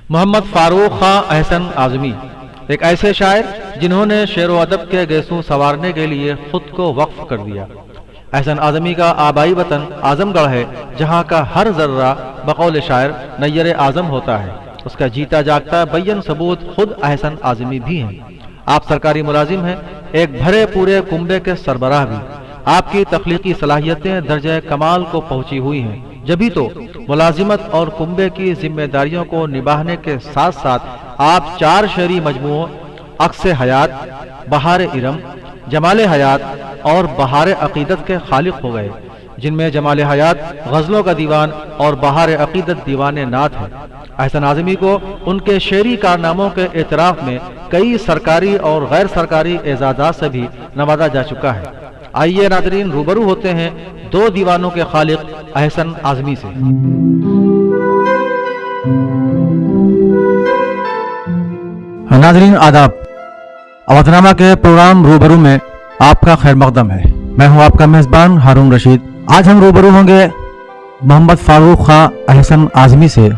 मोहम्मद फारूक खां अहसन आज़मी एक ऐसे शायर जिन्होंने शेर व अदब के गेसों संवारने के लिए खुद को वक्फ कर दिया। अहसन आज़मी का आबाई वतन आजमगढ़ है, जहाँ का हर जर्रा बकौल शायर नैयर आज़म होता है। उसका जीता जागता बैन सबूत खुद अहसन आज़मी भी हैं। आप सरकारी मुलाजिम हैं, एक भरे पूरे कुंबे के सरबराह भी। आपकी तख्लीकी सलाहियतें दर्जे कमाल को पहुंची हुई हैं, जभी तो मुलाजिमत और कुंबे की जिम्मेदारियों को निभाने के साथ साथ आप 4 शेरी मजमुओं अक्स हयात, बहार इरम, जमाल हयात और बहार अकीदत के खालिक हो गए, जिनमें जमाल हयात गज़लों का दीवान और बहार अकीदत दीवान नात है। अहसन आज़मी को उनके शेरी कारनामों के एतराफ़ में कई सरकारी और गैर सरकारी एजाज़ात से भी नवाजा जा चुका है। आइए नाज़रीन, रूबरू होते हैं 2 दीवानों के खालिक अहसन आज़मी से। नाज़रीन आदाब, अवतनामा के प्रोग्राम रूबरू में आपका खैर मकदम है। मैं हूं आपका मेज़बान हारून रशीद। आज हम रूबरू होंगे मोहम्मद फारूक खां अहसन आज़मी से,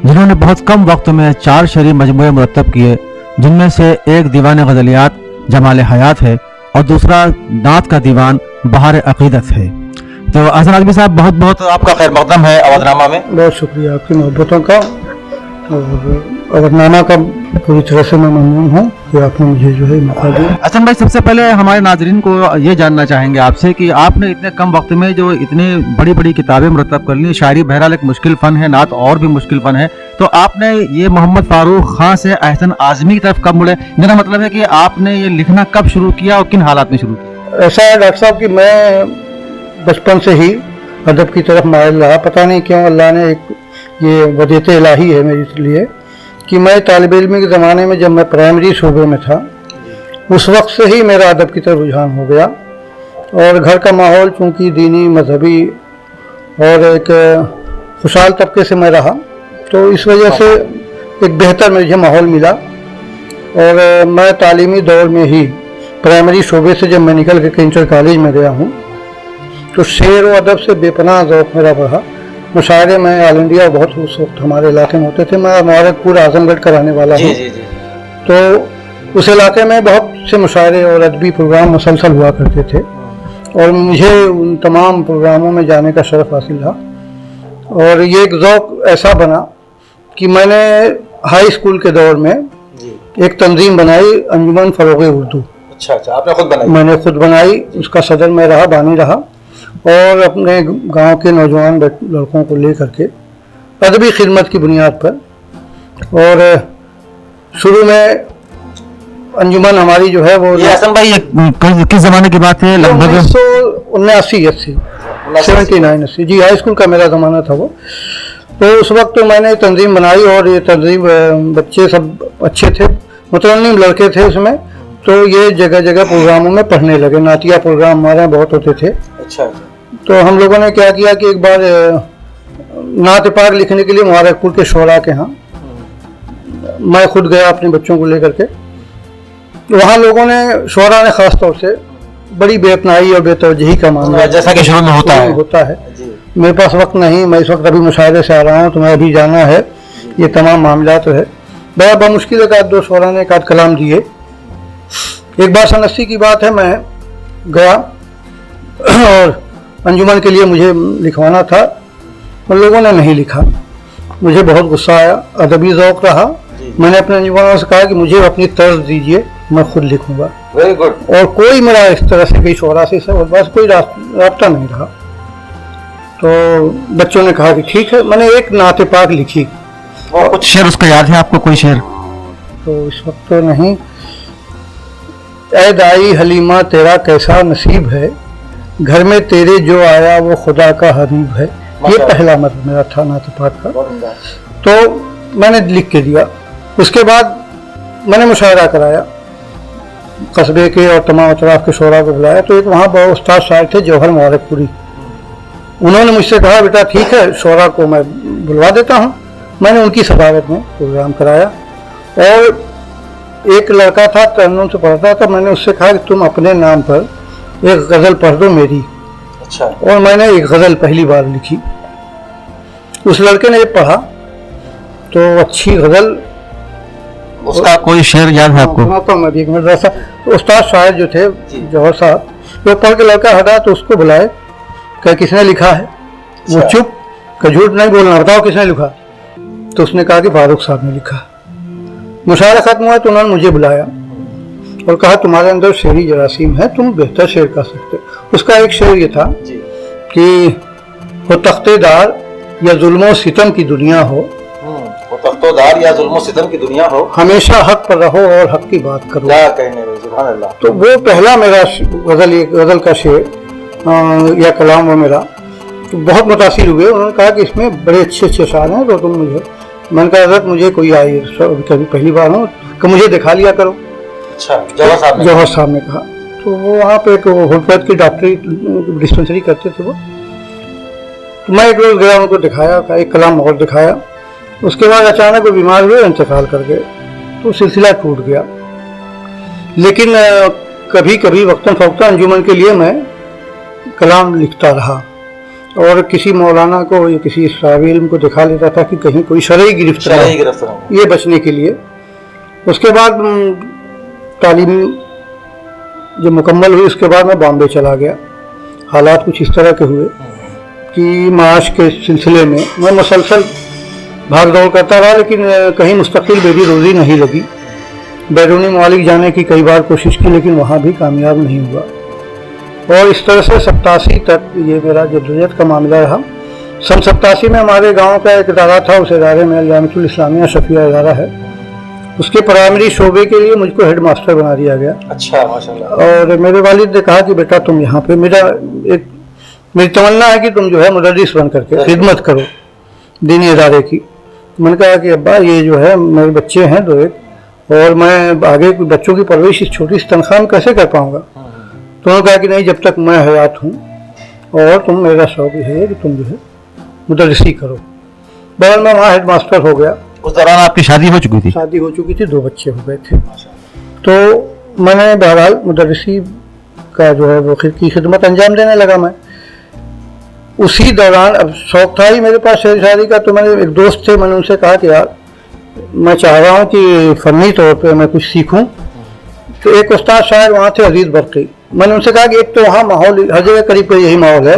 जिन्होंने बहुत कम वक्त में 4 शेरी मजमूए मुरतब किए, जिनमें से एक दीवान गज़लियात जमाल हयात है और दूसरा नात का दीवान बहार अकीदत है। तो अहसन आज़मी साहब, बहुत बहुत आपका खैर मकदम है अवधनामा में। बहुत शुक्रिया आपकी मोहब्बतों का, और अवधनामा का पूरी तरह से मैं ममनून हूँ कि आपने मुझे जो है मौका दिया। अहसन भाई, सबसे पहले हमारे नाज़रीन को ये जानना चाहेंगे आपसे कि आपने इतने कम वक्त में जो इतनी बड़ी बड़ी किताबें मुरतब कर ली। शायरी बहरहाल एक मुश्किल फ़न है, नात और भी मुश्किल फ़न है, तो आपने ये मोहम्मद फारूक खां से अहसन आज़मी की तरफ कब मुड़े? मेरा मतलब है कि आपने ये लिखना कब शुरू किया और किन हालात में शुरू किया? ऐसा है डॉक्टर साहब कि मैं बचपन से ही अदब की तरफ मायल रहा। पता नहीं क्यों अल्लाह ने एक ये वजह इलाही है मेरे लिए कि मैं तालिब इल्मी के ज़माने में, जब मैं प्राइमरी शोबे में था, उस वक्त से ही मेरा अदब की तरफ रुझान हो गया। और घर का माहौल चूँकि दीनी मजहबी और एक खुशहाल तबके से मैं रहा, तो इस वजह से एक बेहतर मुझे माहौल मिला। और मैं तालीमी दौर में ही प्राइमरी शोबे से जब मैं निकल के इंटर कॉलेज में गया हूँ, तो शेर व अदब से बेपनाह ज़ौक़ मेरा बढ़ा। मुशायरे में ऑल इंडिया बहुत उस वक्त हमारे इलाके में होते थे। मैं हमारे पूरा आजमगढ़ कराने वाला हूँ, तो उस इलाके में बहुत से मुशायरे और अदबी प्रोग्राम मुसलसल हुआ करते थे, और मुझे उन तमाम प्रोग्रामों में जाने का शरफ हासिल रहा। और ये एक ज़ौक़ ऐसा बना कि मैंने हाई स्कूल के दौर में एक तंजीम बनाई, अंजुमन फ़रोग़ उर्दू। अच्छा, आपने खुद बनाई? मैंने खुद बनाई, उसका सदर मैं रहा, बानी रहा, और अपने गांव के नौजवान लड़कों को ले करके अदबी खिदमत की बुनियाद पर। और शुरू में अंजुमन हमारी जो है वो, ये हसन भाई किस ज़माने की बात है? लगभग 1979-80 79-80 जी, हाई स्कूल का मेरा ज़माना था वो। तो उस वक्त तो मैंने तंजीम बनाई, और ये तंजीम बच्चे सब अच्छे थे, मुतरन्निम लड़के थे उसमें, तो ये जगह जगह प्रोग्रामों में पढ़ने लगे। नातिया प्रोग्राम हमारे यहाँ बहुत होते थे। अच्छा। तो हम लोगों ने क्या किया कि एक बार नात पाक लिखने के लिए मुबारकपुर के शोरा के यहाँ मैं खुद गया अपने बच्चों को लेकर के। वहाँ लोगों ने, शोरा ने ख़ास तौर से बड़ी बेपनाही और बेतवजही का मामला, जैसा कि शुरू में होता है। मेरे पास वक्त नहीं, मैं इस वक्त अभी मुशायरे से आ रहा हूँ, तुम्हें अभी जाना है, ये तमाम मामला तो है। बड़ा बमुश्किल एक आध दो शोरा ने एक आध कलाम दिए। एक बार 80 की बात है, मैं गया और अंजुमन के लिए मुझे लिखवाना था, उन लोगों ने नहीं लिखा। मुझे बहुत गुस्सा आया, अदबी ज़ौक़ रहा। मैंने अपने अंजुमन से कहा कि मुझे अपनी तर्ज दीजिए, मैं खुद लिखूंगा। Very good. और कोई मेरा इस तरह से कोई शोरा से बस कोई राब्ता नहीं रहा। तो बच्चों ने कहा कि ठीक है। मैंने एक नात पाक लिखी। और कुछ शेर उसका याद है आपको? कोई शेर? तो इस वक्त तो नहीं। ऐ दाई हलीमा तेरा कैसा नसीब है, घर में तेरे जो आया वो खुदा का हबीब है। ये पहला मतलब मेरा था नात पाक का। तो मैंने लिख के दिया। उसके बाद मैंने मुशायरा कराया, कस्बे के और तमाम अतराफ के शोरा को बुलाया। तो एक वहाँ बहुत उस्ताद शायर थे, जौहर मुबारकपुरी। उन्होंने मुझसे कहा, बेटा ठीक है, शोरा को मैं बुलवा देता हूँ। मैंने उनकी सदारत में प्रोग्राम कराया। और एक लड़का था, तरन्नुम से पढ़ता था, मैंने उससे कहा कि तुम अपने नाम पर एक गज़ल पढ़ दो मेरी। अच्छा। और मैंने एक गज़ल पहली बार लिखी। उस लड़के ने ये पढ़ा तो अच्छी गज़ल उसका कोई शेर याद है आपको? सुनाता हूँ मैं भी एक मदरसा। तो उस्ताद शायर जो थे जौहर साहब, वो पढ़ के लड़का हटा तो उसको बुलाए, कहा किसने लिखा है? वो चुप, कि झूठ नहीं बोलना, बताओ किसने लिखा? तो उसने कहा कि फारूक साहब ने लिखा। मुशायरा खत्म हुआ तो उन्होंने मुझे बुलाया और कहा तुम्हारे अंदर शेरी जरासीम है, तुम बेहतर शेर कर सकते। उसका एक शेर ये था कि हो तख्तेदार या जुल्म सितम की दुनिया हो, वो तख्तेदार या जुल्म सितम की दुनिया हो, हमेशा हक पर रहो और हक की बात करो। क्या कहने भाई, सुभान अल्लाह। तो वो पहला मेरा गज़ल का शेर या कलाम वो मेरा तो बहुत मुतासिर हुए। उन्होंने कहा कि इसमें बड़े अच्छे अच्छे शायर हैं, तो तुम मुझे, मैंने कहा हज़रत मुझे कोई आई कभी पहली बार हूँ कि मुझे दिखा लिया करो। अच्छा, जौहर साहब ने कहा। तो वो वहाँ पे एक हुर्फत की डॉक्टरी डिस्पेंसरी करते थे वो, तो मैं एक रोज़ गया, उनको दिखाया, एक कलाम और दिखाया। उसके बाद अचानक वो बीमार हुए, इंतकाल कर गए, तो सिलसिला टूट गया। लेकिन कभी कभी वक्तन फ़वक्तन अंजुमन के लिए मैं कलाम लिखता रहा और किसी मौलाना को या किसी साहिब इल्म को दिखा लेता था कि कहीं कोई शरई गिरफ्त ये बचने के लिए। उसके बाद तालीम जब मुकम्मल हुई, उसके बाद मैं बॉम्बे चला गया। हालात कुछ इस तरह के हुए कि माश के सिलसिले में मैं मुसलसल भाग दौड़ करता रहा, लेकिन कहीं मुस्तकिल मेरी रोज़ी नहीं लगी। बैरूनी ममालिक जाने की कई बार कोशिश की, लेकिन वहाँ भी कामयाब नहीं हुआ। और इस तरह से 87 तक ये मेरा जद्दोजहद का मामला रहा। सन 87 में हमारे गांव का एक इदारा था, उस इदारे में जामिअतुल इस्लामिया शफिया इदारा है, उसके प्राइमरी शोबे के लिए मुझको हेड मास्टर बना दिया गया। अच्छा, माशाल्लाह। और मेरे वालिद ने कहा कि बेटा तुम यहाँ पे, मेरी तमन्ना है कि तुम जो है मुदर्रिस बन करके खिदमत करो दीनी इदारे की। मैंने कहा कि अब्बा ये जो है मेरे बच्चे हैं दो एक, और मैं आगे बच्चों की परवरिश इस छोटी सी तनख्वाह में कैसे कर पाऊँगा? तो उन्होंने कहा कि नहीं, जब तक मैं हयात हूँ और तुम, मेरा शौक है कि तुम जो है मुदर्रिसी करो। बहरहाल मैं वहाँ हेड मास्टर हो गया। उस दौरान आपकी शादी हो चुकी थी? शादी हो चुकी थी, 2 बच्चे हो गए थे। तो मैंने बहरहाल मुदर्रिसी का जो है वो की खिदमत अंजाम देने लगा। मैं उसी दौरान, अब शौक था ही मेरे पास शेर शायरी का, तो मैंने एक दोस्त थे, मैंने उनसे कहा कि यार मैं चाह रहा हूँ कि फ़नी तौर पे मैं कुछ सीखूँ। तो एक उस्ताद शायर वहाँ थे, अजीज़ बरकी। मैंने उनसे कहा कि एक तो वहाँ माहौल हर जगह करीब यही माहौल है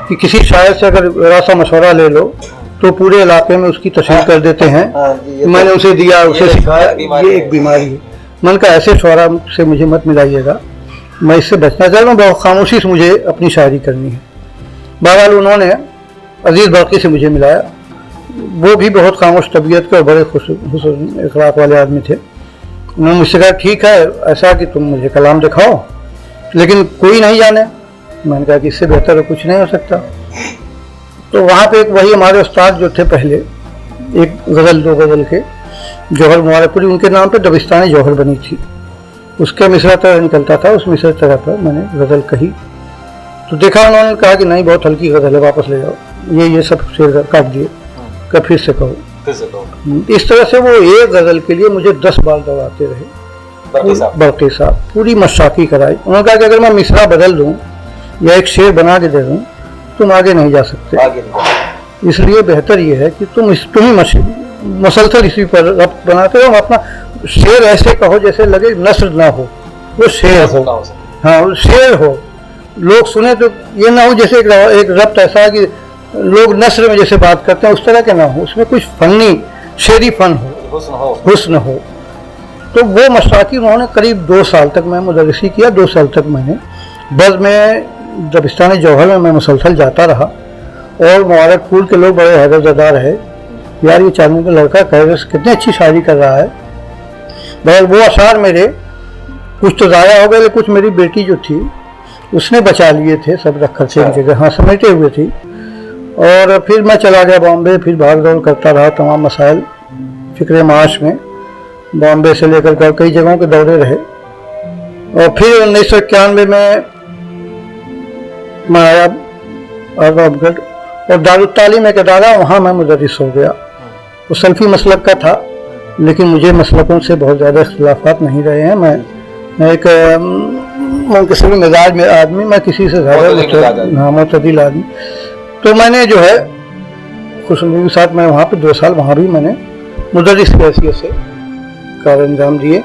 कि किसी शायर से अगर ज़रा सा मशवरा ले लो तो पूरे इलाके में उसकी तशरीह कर देते हैं। मैंने उसे दिया, उसे सिखाया, ये एक बीमारी है। मैंने कहा ऐसे शौरा से मुझे मत मिलाइएगा, मैं इससे बचना चाह रहा हूँ, बहुत खामोशी से मुझे अपनी शायरी करनी है। बहरहाल उन्होंने अजीज़ बरकी से मुझे मिलाया। वो भी बहुत खामोश तबीयत के और बड़े खुश अखलाक वाले आदमी थे। उन्होंने मुझसे कहा ठीक है, ऐसा कि तुम मुझे कलाम दिखाओ, लेकिन कोई नहीं जाने। मैंने कहा कि इससे बेहतर कुछ नहीं हो सकता। तो वहाँ पे एक वही हमारे उस्ताद जो थे पहले, एक गज़ल 2 गज़ल के जौहर मुबारकपुरी, उनके नाम पे दबिस्तानी जौहर बनी थी, उसके मिसरा तरह निकलता था, उस मिसरा तरह पर मैंने गज़ल कही। तो देखा, उन्होंने कहा कि नहीं बहुत हल्की गज़ल है, वापस ले जाओ, ये सब शेर काट दिए, कि फिर से कहो। इस तरह से वो एक गज़ल के लिए मुझे 10 बार दौड़ाते रहे बरकी साहब, पूरी मशाकी कराई। उन्होंने कहा कि अगर मैं मिसरा बदल दूँ या एक शेर बना के दे दूँ तुम आगे नहीं जा सकते, इसलिए बेहतर ये है कि तुम ही मुसलसल इसी पर रब्त बनाते हो। अपना शेर ऐसे कहो जैसे लगे नस्र ना हो, वो शेर हो। हाँ, वो शेर हो, लोग सुने तो ये ना हो जैसे एक रब्त ऐसा है कि लोग नस्र में जैसे बात करते हैं उस तरह के ना हो, उसमें कुछ फनी शेरी फन हो, हुस्न हो। तो वो मशाकी उन्होंने करीब 2 साल तक मैं मुदर्रिसी किया। 2 साल तक मैंने बस में दबिस्तानी जौहर में मैं मुसलसल जाता रहा, और मुबारकपुर के लोग बड़े हैरतज़दा रहे, यार ये चांदनी का लड़का कितनी अच्छी शायरी कर रहा है। बहर वो अशार मेरे कुछ तो ज़ाया हो गए, लेकिन कुछ मेरी बेटी जो थी उसने बचा लिए थे, सब रख कर एक जगह, हाँ, समेटे हुए थी। और फिर मैं चला गया बॉम्बे, फिर भाग दौड़ करता रहा, तमाम मसाइल फ़िक्र माश में बॉम्बे से लेकर कई जगहों के दौरे रहे। और फिर 1991 में मैं आया आज़मगढ़, और दारुल तालीम एक अदारा, वहाँ मैं मुदर्रिस हो गया। वो सल्फ़ी मसलक का था, लेकिन मुझे मसलकों से बहुत ज़्यादा इख्तिलाफ़ात नहीं रहे हैं। मैं एक मुनकसिब मिजाज में आदमी, मैं किसी से ज़्यादा मुतदिल आदमी। तो मैंने जो है खुशनुमी के साथ मैं वहाँ पे 2 साल वहाँ भी मैंने मुदर्रिस की हैसियत से कार अंजाम दिए।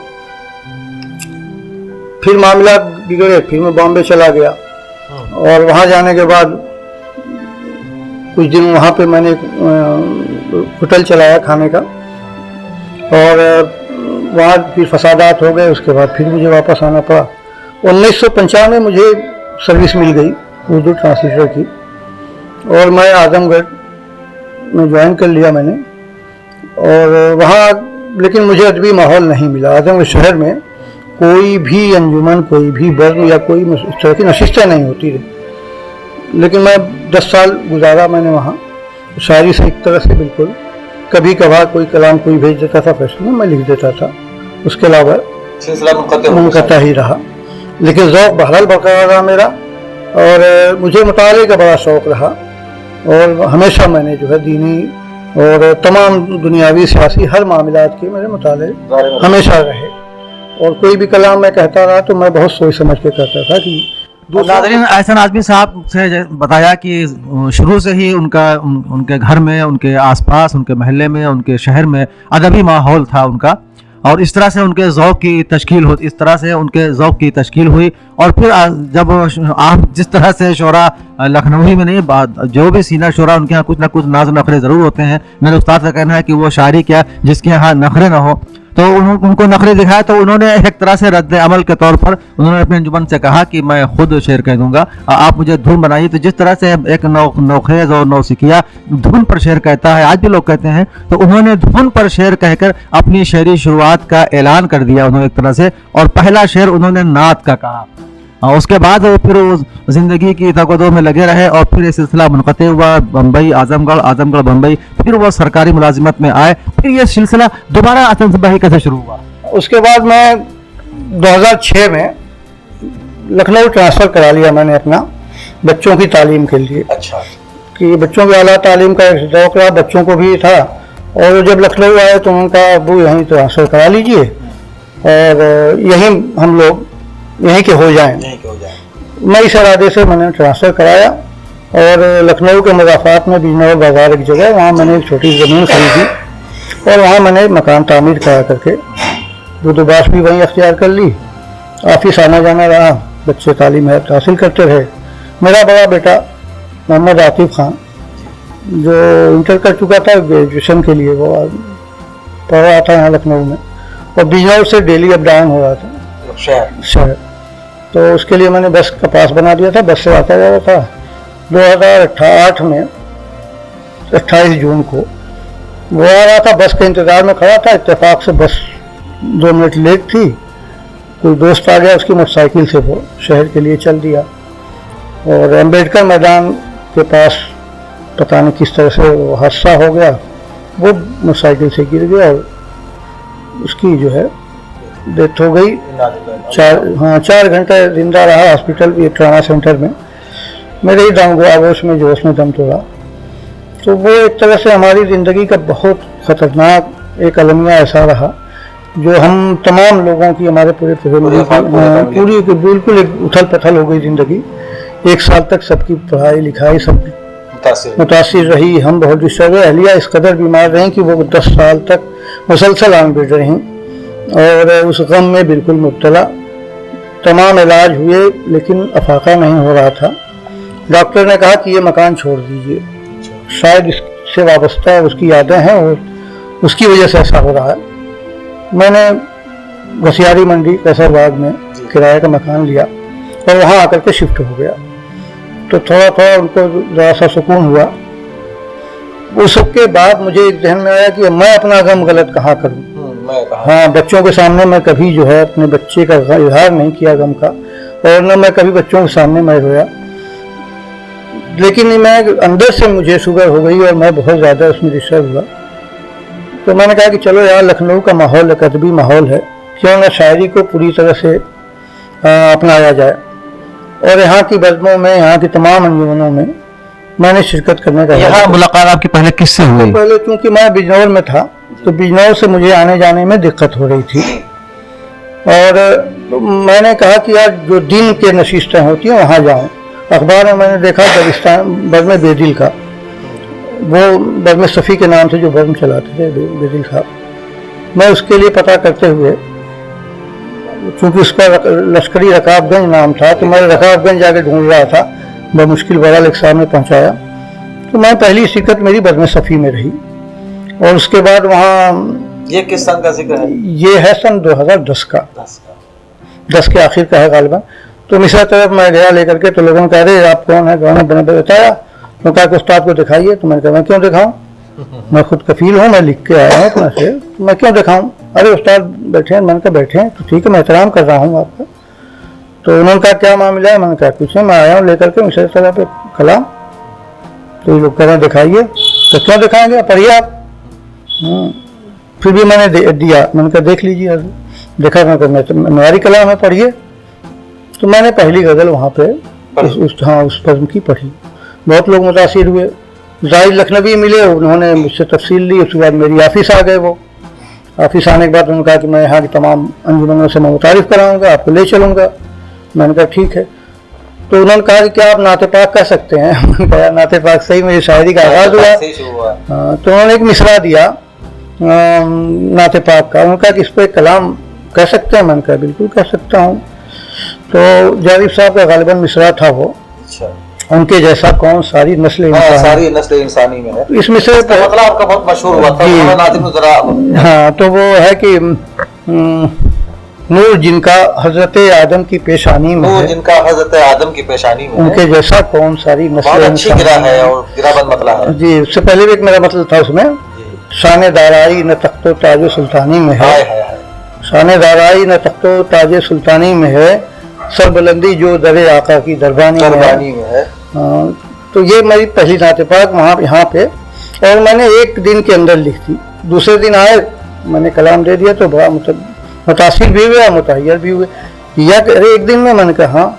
फिर मामला बिगड़े, फिर मैं बॉम्बे चला गया और वहाँ जाने के बाद कुछ दिन वहाँ पे मैंने होटल चलाया खाने का, और वहाँ फिर फसादात हो गए। उसके बाद फिर मुझे वापस आना पड़ा। 1995 मुझे सर्विस मिल गई उर्दू ट्रांसलेटर की, और मैं आजमगढ़ में ज्वाइन कर लिया मैंने। और वहाँ लेकिन मुझे अदबी माहौल नहीं मिला। आजमगढ़ शहर में कोई भी अंजुमन, कोई भी बज़्म या कोई इस तरह की नशिस्तें नहीं होती रही। लेकिन मैं 10 साल गुजारा मैंने वहाँ, शायरी से एक तरह से बिल्कुल। कभी कभार कोई कलाम कोई भेज देता था फैशन में, मैं लिख देता था, उसके अलावा सिलसिला मुनक़ता ही रहा। लेकिन ज़ौक़ बहरहाल बरकरार रहा मेरा, और मुझे मुताले का बड़ा शौक़ रहा। और हमेशा मैंने जो है दीनी और तमाम दुनियावी सियासी हर मामलात के मेरे मुताले हमेशा रहे। और कोई भी कलाम मैं कहता रहा तो मैं बहुत सोच समझ के कहता था कि नाज़रीन, एहसन आज़मी साहब से बताया कि शुरू से ही उनके घर में, उनके आसपास, उनके महल्ले में, उनके शहर में अदबी माहौल था उनका, और इस तरह से उनके ज़ौक़ की तश्कील हुई। और फिर जब आप जिस तरह से शोरा लखनवी में नहीं, जो भी सीना शोरा उनके यहाँ कुछ ना कुछ नाज़ नखरे ज़रूर होते हैं। मेरे उस्ताद का कहना है कि वो शायरी क्या जिसके यहाँ नखरे ना हो, तो उनको नखरे दिखाया। तो उन्होंने एक तरह से रद्द अमल के तौर पर उन्होंने अपने अंजुमन से कहा कि मैं खुद शेर कह दूंगा, आप मुझे धुन बनाइए। तो जिस तरह से एक नौखेज और नौसिखिया धुन पर शेर कहता है, आज भी लोग कहते हैं, तो उन्होंने धुन पर शेर कहकर अपनी शेरी शुरुआत का ऐलान कर दिया उन्होंने एक तरह से। और पहला शेर उन्होंने नात का कहा। उसके बाद वो फिर ज़िंदगी की तगदो में लगे रहे, और फिर ये सिलसिला मुनक़ते हुआ। बम्बई आज़मगढ़ बम्बई, फिर वो सरकारी मुलाजिमत में आए। फिर ये सिलसिला दोबारा आतंकबाही कैसे शुरू हुआ? उसके बाद मैं 2006 में लखनऊ ट्रांसफ़र करा लिया मैंने अपना, बच्चों की तालीम के लिए। अच्छा। कि बच्चों की आला तालीम का एक शौक़ रहा, बच्चों को भी था। और जब लखनऊ आए तो उनका अबू यहीं ट्रांसफ़र करा लीजिए, और यहीं हम लोग यहीं के हो जाएं। मैं इस इरादे से मैंने ट्रांसफ़र कराया, और लखनऊ के मुज़ाफ़ात में बिजनौर बाज़ार एक जगह, वहाँ मैंने एक छोटी ज़मीन खरीदी, और वहाँ मैंने मकान तामीर करा करके बुदोबाश भी वहीं अख्तियार कर ली। ऑफिस आना जाना रहा, बच्चे तालीम हासिल करते रहे। मेरा बड़ा बेटा मोहम्मद आतिफ खान, जो इंटर कर चुका था ग्रेजुएशन के लिए, वो पढ़ रहा था यहाँ लखनऊ में, और बिजनौर से डेली अप डाउन हो रहा था शहर। तो उसके लिए मैंने बस का पास बना दिया था, बस से आता जा रहा था। 2008 में 28 जून को वो आ रहा था, बस के इंतज़ार में खड़ा था। इत्तेफाक से बस 2 मिनट लेट थी, कोई दोस्त आ गया, उसकी मोटरसाइकिल से वो शहर के लिए चल दिया। और अम्बेडकर मैदान के पास पता नहीं किस तरह से वो हादसा हो गया, वो मोटरसाइकिल से गिर गया और उसकी जो है डेथ हो गई। 4 घंटे जिंदा रहा हॉस्पिटल, ये ट्रामा सेंटर में। मेरे ही दम आगोश में जोश में दम तोड़ा। तो वो एक तरह से हमारी ज़िंदगी का बहुत ख़तरनाक एक अलमिया ऐसा रहा, जो हम तमाम लोगों की, हमारे पूरी बिल्कुल एक उथल पथल हो गई ज़िंदगी। 1 साल तक सबकी पढ़ाई लिखाई सब मुतासिर रही। हम बहुत डिस्टर्ब हुए। अहलिया इस कदर बीमार रहीं कि वो 10 साल तक मुसलसल आन बेड रहीं, और उस गम में बिल्कुल मुब्तला। तमाम इलाज हुए, लेकिन अफाका नहीं हो रहा था। डॉक्टर ने कहा कि ये मकान छोड़ दीजिए, शायद इससे वाबस्ता है, उसकी यादें हैं और उसकी वजह से ऐसा हो रहा है। मैंने घसियारी मंडी कैसरबाग में किराए का मकान लिया और वहाँ आकर के शिफ्ट हो गया। तो थोड़ा थोड़ा उनको ज़रा सा सुकून हुआ। उसके बाद मुझे एक जहन में आया कि मैं अपना गम गलत कहाँ करूँ। हाँ, बच्चों के सामने मैं कभी जो है अपने बच्चे का इजहार नहीं किया गम का, और न मैं कभी बच्चों के सामने मैं रोया। लेकिन मैं अंदर से मुझे शुगर हो गई और मैं बहुत ज़्यादा उसमें डिस्टर्ब हुआ। तो मैंने कहा कि चलो यार, लखनऊ का माहौल एक अदबी माहौल है, क्यों ना शायरी को पूरी तरह से अपनाया जाए। और यहाँ की बज़्मों में, यहाँ की तमाम अंजुमनों में मैंने शिरकत करने का। यहाँ मुलाकात आपकी पहले किससे हुई? पहले चूँकि मैं बिजनौर में था, तो बिजनौर से मुझे आने जाने में दिक्कत हो रही थी। और मैंने कहा कि यार, जो दिन के नशिस्तें होती हैं वहाँ जाऊँ। अखबार में मैंने देखा बज़्म बेदिल का, वो बर्म सफ़ी के नाम से जो बर्म चलाते थे बेदिल साहब, मैं उसके लिए पता करते हुए, चूँकि उसका लश्करी रकाबगंज नाम था, तो मैं रकाबगंज जाके ढूंढ रहा था, बमुश्किल बहरहाल एक साहब ने पहुँचाया। तो मैं पहली शिकत मेरी बर्म सफ़ी में रही, और उसके बाद वहाँ, ये किस सन का जिक्र है? ये है सन 2010 का, 10 के आखिर का है गालिबा। तो मिस्र तरफ मैं गया लेकर के, तो लोगों ने कहा अरे आप कौन है, कौन है, मैंने बताया। तो कहा कि उस्ताद को दिखाइए। तो मैंने कहा मैं क्यों दिखाऊं, मैं खुद कफील हूँ, मैं लिख के आया हूँ अपने से, तो मैं क्यों दिखाऊं। अरे उस्ताद बैठे हैं। मैंने कहा बैठे हैं तो ठीक है, मैं एहतराम कर रहा हूँ आपका। तो उन्होंने कहा क्या मामला है, मैंने कहा कुछ नहीं, मैं आया हूँ लेकर के मिस्र तरफ पे कलाम। तो ये लोग कह रहे हैं दिखाइए। तो क्यों दिखाएंगे, पढ़िए आप। फिर भी मैंने दिया, मैंने कहा देख लीजिए। देखा, मैं तो मेरी कलाम है, पढ़िए। तो मैंने पहली गज़ल वहाँ पे उस पज़्म की पढ़ी। बहुत लोग मुतासिर हुए। जाहिद लखनवी मिले, उन्होंने मुझसे तफसील ली। उसके बाद मेरी ऑफिस आ गए। वो ऑफिस आने के बाद उन्होंने कहा कि मैं यहाँ की तमाम अंजुमनों से मैं मुतारिफ़ कराऊँगा, आपको ले चलूँगा। मैंने कहा ठीक है। तो उन्होंने कहा कि क्या आप नाते पाक कह सकते हैं। मैंने कहा नाते पाक सही, मेरी शायरी का आगाज़ हुआ। तो उन्होंने एक मिसरा दिया नाते पाक का। उन्होंने कहा कि इस पर एक कलाम कह सकते हैं। मैंने कहा बिल्कुल कह सकता हूँ। तो जाविद साहब का गालिबन मिसरा था वो, उनके जैसा कौन सारी नस्ल इंसानी में है। इस मिसरे पर मतलब आपका बहुत मशहूर हुआ था। हाँ, तो वो है कि नूर जिनका हजरत आदम की पेशानी में है, जिनका हजरत आदम की पेशानी में उनके जैसा कौन सारी नस्ल इंसानी है, और गिराबंद मतलब है जी। उससे पहले भी एक मेरा मतलब था उसमें, शान दाराई न तख्तो ताज सुल्तानी में है, शान दाराई न तख्तो ताज सुल्तानी में है, सरबलंदी जो दरे आका की दरबानी में है। तो ये मेरी पहली नाते पाक वहाँ यहाँ पे, और मैंने एक दिन के अंदर लिख दी। दूसरे दिन आए, मैंने कलाम दे दिया, तो बड़ा मुतासिर भी हुए, मुतहय्यर भी हुए। या अरे एक दिन में, मैंने कहा हाँ।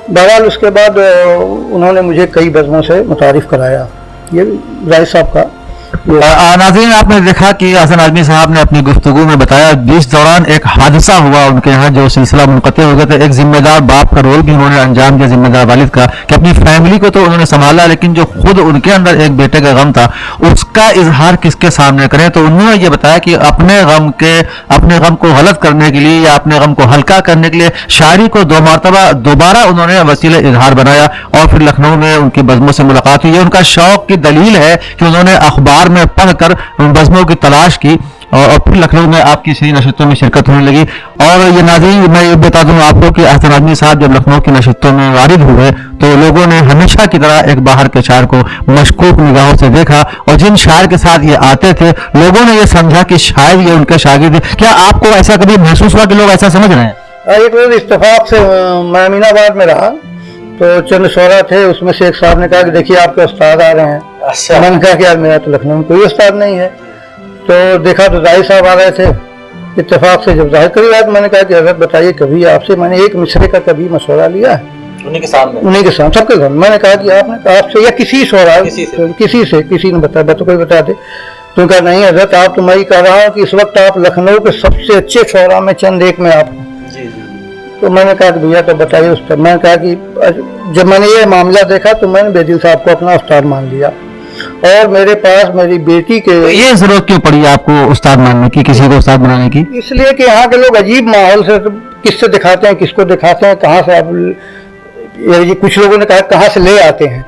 बहरहाल उसके बाद उन्होंने मुझे कई बज़मों से मुतारिफ़ कराया। ये जाहिद साहब का। नाज़रीन, आपने देखा कि हसन आज़मी साहब ने अपनी गुफ्तगू में बताया इस दौरान एक हादसा हुआ उनके यहाँ, जो सिलसिला मुनक़ते हो गया था। एक जिम्मेदार बाप का रोल भी उन्होंने अंजाम दिया, जिम्मेदार वालिद का, कि अपनी फैमिली को तो उन्होंने संभाला, लेकिन जो खुद उनके अंदर एक बेटे का गम था, उसका इजहार किसके सामने करें। तो उन्होंने ये बताया कि अपने गम को गलत करने के लिए, या अपने गम को हल्का करने के लिए शायरी को 2 मरतबा दोबारा उन्होंने वसीले इजहार बनाया, और फिर लखनऊ में उनकी बज़मों से मुलाकात हुई। ये उनका शौक की दलील है कि उन्होंने अखबार में पढ़कर बज़मों की तलाश की, और फिर लखनऊ में आपकी सही नशिस्तों में शिरकत होने लगी। और ये नाज़रीन, मैं ये बता दूं आपको कि हसन आज़मी साहब जब लखनऊ की नशिस्तों में वारिद हुए, तो लोगों ने हमेशा की तरह एक बाहर के शायर को मशकूक निगाहों से देखा, और जिन शायर के साथ ये आते थे, लोगों ने ये समझा कि शायद ये उनके शागिर्द थे। क्या आपको ऐसा कभी महसूस हुआ कि लोग ऐसा समझ रहे हैं? एक रोज इत्तेफाक से मैं अमीनाबाद में रहा, तो चंद शोरा थे, उसमें से एक साहब ने कहा कि देखिए आपके उस्ताद आ रहे हैं। अच्छा। मैंने कहा कि यार मेरा तो लखनऊ में कोई उस्ताद नहीं है। तो देखा तो जाहिद साहब आ रहे थे। इत्तेफाक से जब जाहिर करी बात, मैंने कहा कि हज़रत बताइए, कभी आपसे मैंने एक मिसरे का कभी मशवरा लिया है? उन्हीं के सामने सबके घर। मैंने कहा कि आपने आपसे या किसी शोरा किसी ने बताया, तो कोई बता दे। तो कहा नहीं हज़रत, आप तो मैं ही कह रहा हूँ कि इस वक्त आप लखनऊ के सबसे अच्छे शोरा में चंद एक में आप। तो मैंने कहा कि भैया तो बताइए उस पर। मैंने कहा कि जब मैंने ये मामला देखा, तो मैंने बेदिल साहब को अपना उस्ताद मान लिया, और मेरे पास मेरी बेटी के। तो ये जरूरत क्यों पड़ी आपको उस्ताद मानने की, किसी को उस्ताद बनाने की? इसलिए कि यहाँ के लोग अजीब माहौल से किससे दिखाते हैं, किसको दिखाते हैं, कहाँ से आप, कुछ लोगों ने कहा कहाँ से ले आते हैं।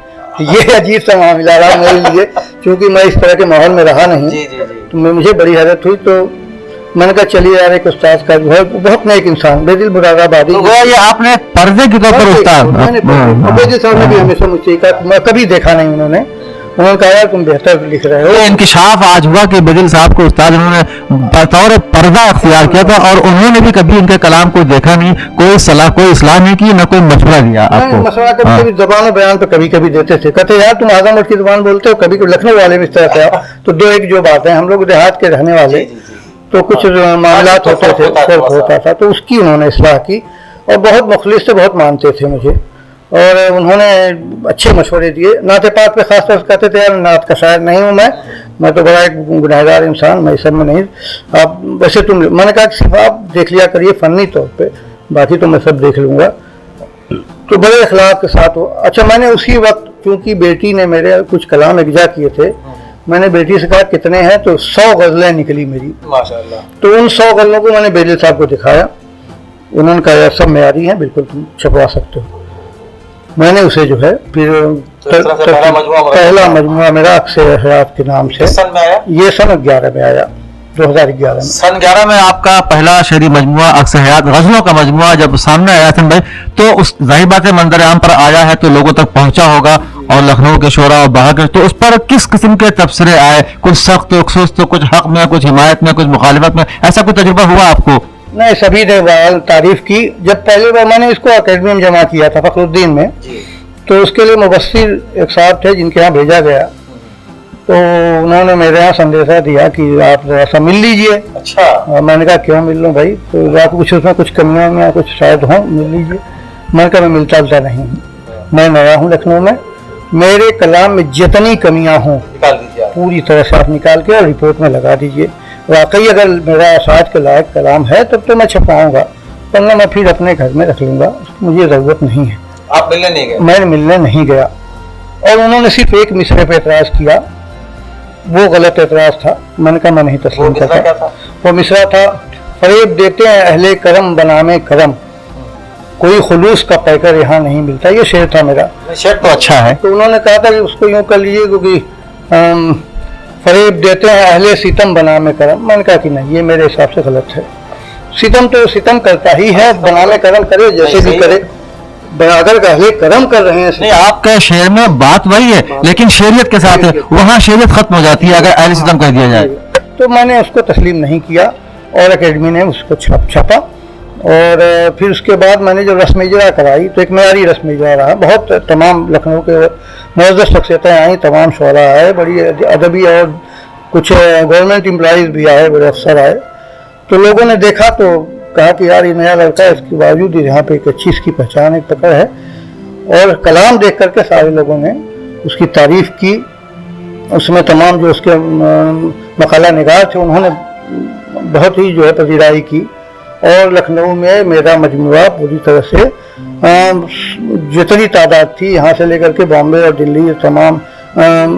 ये अजीब सा मामला रहा मेरे लिए, क्योंकि मैं इस तरह के माहौल में रहा नहीं। तो मुझे बड़ी हैरत हुई। तो मैंने कहा चलिए यार, एक उस्ताद का बहुत नेक इंसान बेदिल मुरादाबादी। तो ये आपने पर्दे के तौर पर उस्ताद? बेदिल साहब ने भी हमेशा मुझसे कहा, मैं कभी देखा नहीं। उन्होंने कहा यार तुम बेहतर लिख रहे हो। इंकिशाफ आज हुआ कि बेदिल साहब को उस्ताद उन्होंने बतौर पर्दा अख्तियार किया था, और उन्होंने भी कभी उनके कलाम को देखा नहीं, कोई सलाह, कोई इस्लाह नहीं की, न कोई मशवरा दिया आपको? मशवरा कभी जबान बयान पे कभी कभी देते थे। कहते यार तुम आजमगढ़ की जुबान बोलते हो, कभी लखनऊ वाले भी इस तरह से। तो दो एक जो बात है, हम लोग देहात के रहने वाले, तो कुछ मामलात होते थे, फर्क होता था, तो उसकी उन्होंने इस्लाह की, और बहुत मुखलिस से बहुत मानते थे मुझे, और उन्होंने अच्छे मशवरे दिए। नाते पाक पे खास तौर से कहते थे यार नात का शायर नहीं हूँ मैं तो बड़ा एक गुनहगार इंसान, मैं इस सब में नहीं। आप वैसे तुम, मैंने कहा कि सिर्फ आप देख लिया करिए फनी तौर पे, बाकी तो मैं सब देख लूँगा। तो बड़े अखलाक के साथ हो। अच्छा, मैंने उसी वक्त, क्योंकि बेटी ने मेरे कुछ कलाम इज़ा किए थे, मैंने बेटी से कहा कितने हैं, तो 100 गज़लें निकली मेरी माशाल्लाह। तो उन 100 गज़लों को मैंने बेदल साहब को दिखाया। उन्होंने कहा सब मेयारी हैं, बिल्कुल तुम छपवा सकते हो। मैंने उसे जो है फिर पहला मजमुआ मेरा अक्स हयात के नाम से सन में आया, ये सन 11 में आया, 2011 में। सन 11 में आपका पहला शेरी मजमुआ अक्स हयात गजलों का मजमुआ जब सामने आया हसन भाई, तो उस जाहिर बात है मंजर आम पर आया है तो लोगों तक पहुंचा होगा, और लखनऊ के शोरा और बाहर के, तो उस पर किस किस्म के तबसरे आए, कुछ सख्त तो कुछ हक में, कुछ हिमायत में, कुछ मुखालिफत में, ऐसा कोई तजुर्बा हुआ आपको? नहीं, सभी ने बहरहाल तारीफ की। जब पहली बार मैंने इसको अकेडमी में जमा किया था फखरुद्दीन में, तो उसके लिए मुबस्सिर एक साहब थे जिनके यहाँ भेजा गया, तो उन्होंने मेरे यहाँ संदेशा दिया कि आप जरा सा मिल लीजिए। अच्छा। मैंने कहा क्यों मिल लूँ भाई, तो आपको कुछ उसमें कुछ कमियाँ में कुछ शायद हों, मिल लीजिए। मैंने कहा मैं मिलता जुलता नहीं हूँ, मैं नया हूँ लखनऊ में, मेरे कलाम में जितनी कमियाँ हों निकाल दीजिए आप। पूरी तरह से आप निकाल के और रिपोर्ट में लगा दीजिए। वाकई अगर मेरा असाज के लायक कलाम है तब तो मैं छपाऊँगा, वरना मैं फिर अपने घर में रख लूँगा, मुझे ज़रूरत नहीं है। आप मिलने नहीं गए? मैं मिलने नहीं गया। और उन्होंने सिर्फ एक मिसरे पे एतराज़ किया, वो गलत एतराज़ था, मैंने कहा मैं नहीं तस्लीम करता। वो मिसरा था, फरेब देते हैं अहले करम बनामे करम, कोई खुलूस का पैकर यहाँ नहीं मिलता। ये शेर था मेरा। शेर तो अच्छा है। तो उन्होंने कहा था कि उसको यूँ कर लीजिए क्योंकि फरेब देते हैं अहले सितम बनामे करम। मैंने कहा कि नहीं, ये मेरे हिसाब से गलत है। सितम तो सितम करता ही है, बनामे करम करे जैसे भी करे, अगर अहले करम कर रहे हैं। नहीं, आपके शेर में बात वही है, लेकिन शेरियत के साथ है, वहाँ शेरियत खत्म हो जाती है अगर अहले सितम कर दिया जाए। तो मैंने उसको तस्लीम नहीं किया और अकेडमी ने उसको छापा। और फिर उसके बाद मैंने जो रस्म इजरा कराई तो एक मेयारी रस्म इजरा रहा। बहुत तमाम लखनऊ के मुअज़्ज़ज़ शख्सियतें आई, तमाम शोरा आए, बड़ी अदबी और कुछ गवर्नमेंट एम्प्लॉइज़ भी आए, बड़े अफसर आए। तो लोगों ने देखा तो कहा कि यार ये नया लड़का है, इसके बावजूद यहाँ पे एक अच्छी इसकी पहचान, एक पकड़ है। और कलाम देख करके सारे लोगों ने उसकी तारीफ़ की। उसमें तमाम जो उसके मकाला निगार थे उन्होंने बहुत ही जो है पजीराई की। और लखनऊ में मेरा मजमुआ पूरी तरह से जितनी तादाद थी यहाँ से लेकर के बॉम्बे और दिल्ली तमाम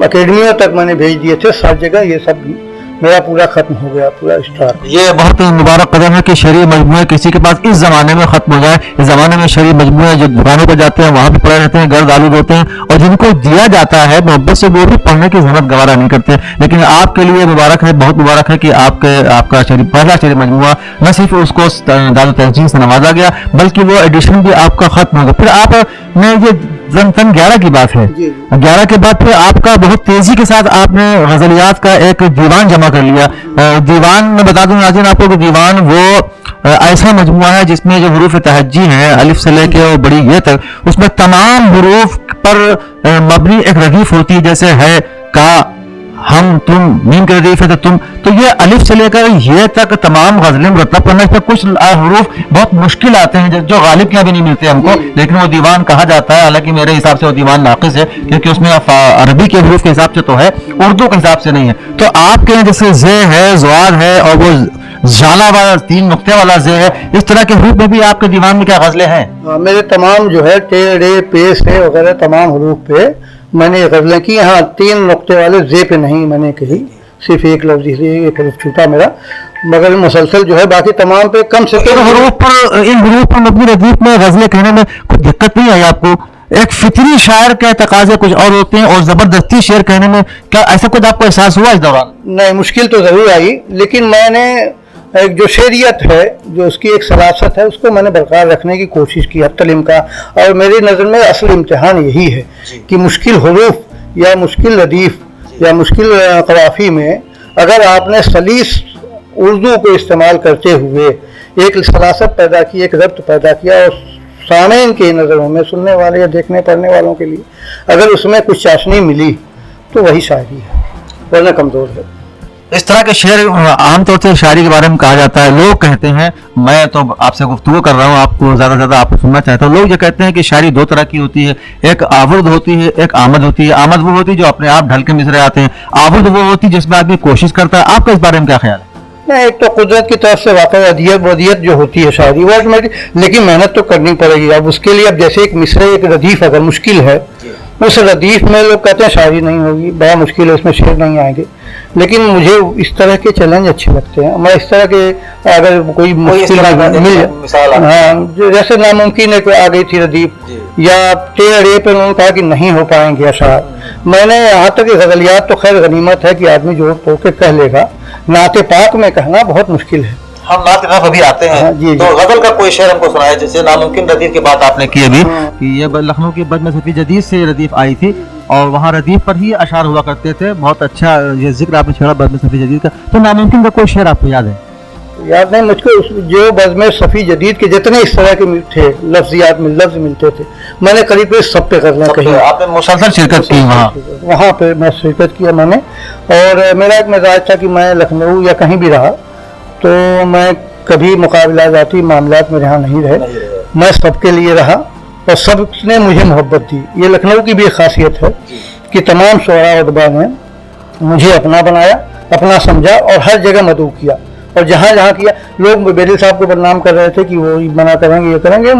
अकेडमियों तक मैंने भेज दिए थे, सब जगह ये सब मेरा पूरा खत्म हो गया, पूरा स्टार। ये बहुत मुबारक कदम है कि शरई मजमूए किसी के पास इस ज़माने में ख़त्म हो जाए। इस ज़माने में शरई मजमूए जो दुकानों पर जाते हैं वहाँ भी पड़े रहते हैं, गर्द आलूद होते हैं, और जिनको दिया जाता है मोहब्बत से वो भी पढ़ने की जहमत गवारा नहीं करते। लेकिन आपके लिए मुबारक है, बहुत मुबारक है कि आपका पहला शरई मजमूआ न सिर्फ उसको दाद तहजीन से नवाजा गया बल्कि वो एडिशन भी आपका ख़त्म हो गया। फिर आपने ये सन 11 की बात है, 11 के बाद फिर आपका बहुत तेजी के साथ आपने गजलियात का एक दीवान जमा कर लिया। दीवान में बता दूं नाज़रीन आपको कि दीवान वो ऐसा मजमुआ है जिसमें जो हुरूफ तहज्जी है अलिफ से लेके और बड़ी ये तक, उसमें तमाम हुरूफ पर मबनी एक रदीफ होती है, जैसे है, का, हम, तुम, मीम के रदीफ है तो तुम, तो ये अलिफ से लेकर ये तक तमाम गजलें मुरतब करना, इस पर कुछ हुरूफ बहुत मुश्किल आते हैं जो गालिब के भी नहीं मिलते हमको, लेकिन वो दीवान कहा जाता है। हालांकि मेरे हिसाब से वो दीवान नाकिस है क्योंकि उसमें अरबी के हुरूफ के हिसाब से तो है, उर्दू के हिसाब से नहीं है। तो आपके यहाँ जैसे जे है, ज़वाद है और वो जाला वाला 3 नुक्ते वाला जे है, इस तरह के हुरूफ में भी आपके दीवान में क्या गजलें हैं? मेरे तमाम जो है टे, रे, पे, से वगैरह तमाम हुरूफ पे मैंने गज़लें की। हाँ, 3 नुक्ते वाले जे पे नहीं मैंने कही, सिर्फ एक लफ्ज़ से एक हुरूफ छूटा मेरा, मगर मुसलसल जो है बाकी तमाम पे कम से कम हुरूफ पर, इन हुरूफ पर मबनी रदीफ में गजलें कहने में कोई दिक्कत नहीं आई आपको? एक फितरी शायर के तकाजे कुछ और होते हैं और जबरदस्ती शेर कहने में क्या ऐसा कुछ आपको एहसास हुआ इस दौरान? नहीं, मुश्किल तो ज़रूर आई, लेकिन मैंने एक जो शेरियत है, जो उसकी एक सलासत है, उसको मैंने बरकरार रखने की कोशिश की हद तक इम्कान। और मेरी नज़र में असल इम्तिहान यही है कि मुश्किल हुरूफ या मुश्किल रदीफ या मुश्किल कवाफ़ी में अगर आपने सलीस उर्दू को इस्तेमाल करते हुए एक सलासत पैदा की, एक रब्त पैदा किया, और सामईन के नज़रों में, सुनने वाले या देखने पढ़ने वालों के लिए अगर उसमें कुछ चाशनी मिली तो वही शायरी है, वरना कमज़ोर है। इस तरह के शेर आमतौर से शायरी के बारे में कहा जाता है, लोग कहते हैं, मैं तो आपसे गुफ्तगू कर रहा हूँ, आपको ज़्यादा आपको सुनना चाहता हूँ, लोग ये कहते हैं कि शायरी 2 तरह की होती है, एक आवर्द होती है, एक आमद होती है। आमद वो होती है जो अपने आप ढल के मिसरे आते हैं, आवर्द वो होती है जिसमें आदमी कोशिश करता है। आपका इस बारे में क्या ख्याल है? नहीं, एक तो कुदरत की तरफ से वाकई वदियत जो होती है शायरी वो ऑटोमेटिक, लेकिन मेहनत तो करनी पड़ेगी। अब उसके लिए अब जैसे एक मिसरे एक रदीफ अगर मुश्किल है, उस रदीफ में लोग कहते हैं शायरी नहीं होगी, बड़ा मुश्किल है, उसमें शेर नहीं आएंगे। लेकिन मुझे इस तरह के चैलेंज अच्छे लगते हैं। मैं इस तरह के अगर कोई मुश्किल मिल, हाँ, जैसे नामुमकिन है कि आ गई थी रदीफ या टेढ़े पे उन्होंने कहा कि नहीं हो पाएंगे अशार। मैंने यहाँ तक गजलियात तो खैर गनीमत है कि आदमी जोड़ तोड़ के कह लेगा, नाते पाक में कहना बहुत मुश्किल है। हम नात की तरफ अभी आते हैं। हाँ, जी, तो गजल का कोई शेर हमको सुनाए, जैसे नामुमकिन रदीफ की बात आपने की अभी। कि ये लखनऊ की बद में सफ़ी जदीद से रदीफ आई थी और वहाँ रदीफ पर ही अशार हुआ करते थे। बहुत अच्छा ये जिक्र आपने छेड़ा बद में सफ़ी जदीद का। तो नामुमकिन का कोई शेर आपको याद है? याद नहीं मुझको, जो बज़्म सफ़ी जदीद के जितने इस तरह के थे लफ्ज़ियात में लफ्ज़ मिलते थे, मैंने करीब सब पे करना कही। आपने मुसलसल शिरकत की वहाँ पे मैं शिरकत किया मैंने। और मेरा एक मिजाज था कि मैं लखनऊ या कहीं भी रहा तो मैं कभी मुकाबला जाती मामलात में यहाँ नहीं रहे, मैं सबके लिए रहा और सबने मुझे मोहब्बत दी। ये लखनऊ की भी एक खासियत है कि तमाम शोरा अदबा ने मुझे अपना बनाया, अपना समझा और हर जगह मदऊ किया। और जहाँ जहाँ किया, लोग बेदिल साहब को बदनाम कर रहे थे कि वो मना करेंगे ये करेंगे।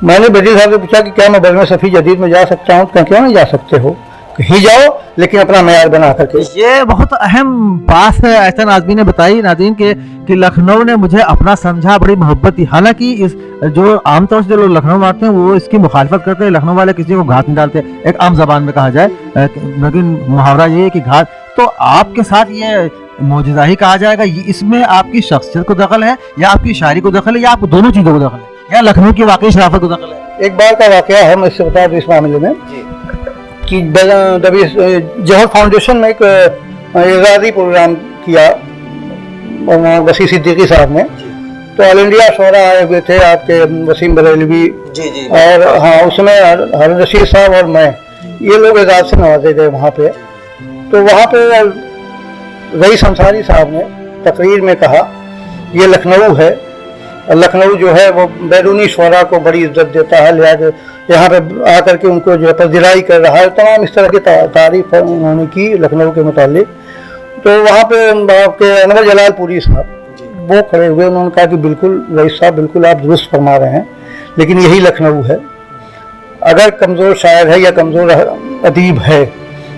मैंने बेदिल साहब से पूछा कि क्या मैं बज़्म सफ़ी जदीद में जा सकता हूँ? तो क्यों नहीं जा सकते हो, कहीं जाओ लेकिन अपना मेयार बना करके। ये बहुत अहम बात है एहसन आज़मी ने बताई नाज़रीन के कि लखनऊ ने मुझे अपना समझा, बड़ी मोहब्बत दी। हालांकि इस जो आमतौर से जो लोग लखनऊ में आते हैं वो इसकी मुखालफत करते हैं, लखनऊ वाले किसी को घात नहीं डालते, एक आम जबान में कहा जाए, लेकिन मुहावरा ये है कि घात। तो आपके साथ ये मौजूदा ही कहा जाएगा, ये इसमें आपकी शख्सियत को दखल है या आपकी शायरी को दखल है या आप दोनों चीज़ों को दखल है या लखनऊ की वाकई शराफत को दखल है? एक बार का वाकया है, मैं इससे बता दूं इस मामले में कि जौहर फाउंडेशन में एक एजाजी प्रोग्राम किया वसी सिद्दीकी साहब ने। तो ऑल इंडिया शोरा आए हुए थे, आपके वसीम बरेलवी और हाँ उसमें हारून रशीद साहब और मैं, ये लोग एजाज से नवाजे गए वहाँ पे। तो वहाँ पे रईस अंसारी साहब ने तकरीर में कहा ये लखनऊ है, लखनऊ जो है वो बैरूनी शोरा को बड़ी इज्जत देता है, लिहाजा यहाँ पे आकर के उनको जो है पज़िराई कर रहा है। तमाम इस तरह की तारीफ उन्होंने की लखनऊ के मुतालिक। तो वहाँ पे आपके अनवर जलाल पुरी साहब वो खड़े हुए, उन्होंने कहा कि बिल्कुल रईस साहब बिल्कुल आप दुरुस्त फरमा रहे हैं, लेकिन यही लखनऊ है। अगर कमज़ोर शायर है या कमज़ोर अदीब है,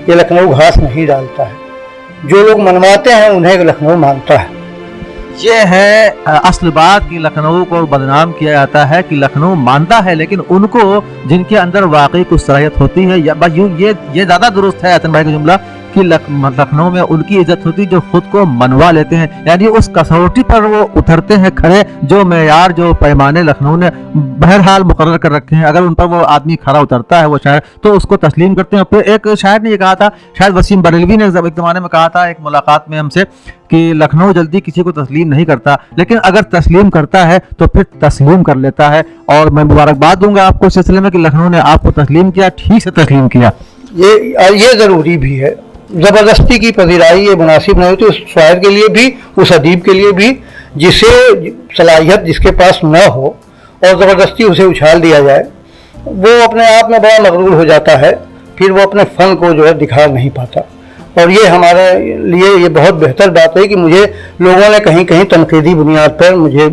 ये लखनऊ घास नहीं डालता है, जो लोग मनवाते हैं उन्हें लखनऊ मानता है। ये है असल बात कि लखनऊ को बदनाम किया जाता है कि लखनऊ मानता है, लेकिन उनको जिनके अंदर वाकई कुछ सलाहियत होती है, या ये ज़्यादा दुरुस्त है हसन भाई का जुमला कि लखनऊ में उनकी इज्जत होती जो खुद को मनवा लेते हैं, यानी उस कसौटी पर वो उतरते हैं खड़े, जो मेयार जो पैमाने लखनऊ ने बहरहाल मुकर्रर कर रखे हैं, अगर उन पर वो आदमी खड़ा उतरता है वो शायर तो उसको तस्लीम करते हैं। फिर एक शायर ने ये कहा था, शायद वसीम बरेलवी ने एक ज़माने में कहा था एक मुलाकात में हमसे कि लखनऊ जल्दी किसी को तस्लीम नहीं करता, लेकिन अगर तस्लीम करता है तो फिर तस्लीम कर लेता है। और मैं मुबारकबाद दूंगा आपको इस सिलसिले में कि लखनऊ ने आपको तस्लीम किया, ठीक से तस्लीम किया। ये ज़रूरी भी है, ज़बरदस्ती की पजीराई ये मुनासिब नहीं होती, उस शायर के लिए भी उस अदीब के लिए भी जिसे सलाहियत जिसके पास न हो और ज़बरदस्ती उसे उछाल दिया जाए, वो अपने आप में बड़ा मगरूर हो जाता है, फिर वो अपने फ़न को जो है दिखा नहीं पाता। और ये हमारे लिए ये बहुत बेहतर बात है कि मुझे लोगों ने कहीं कहीं तनकीदी बुनियाद पर मुझे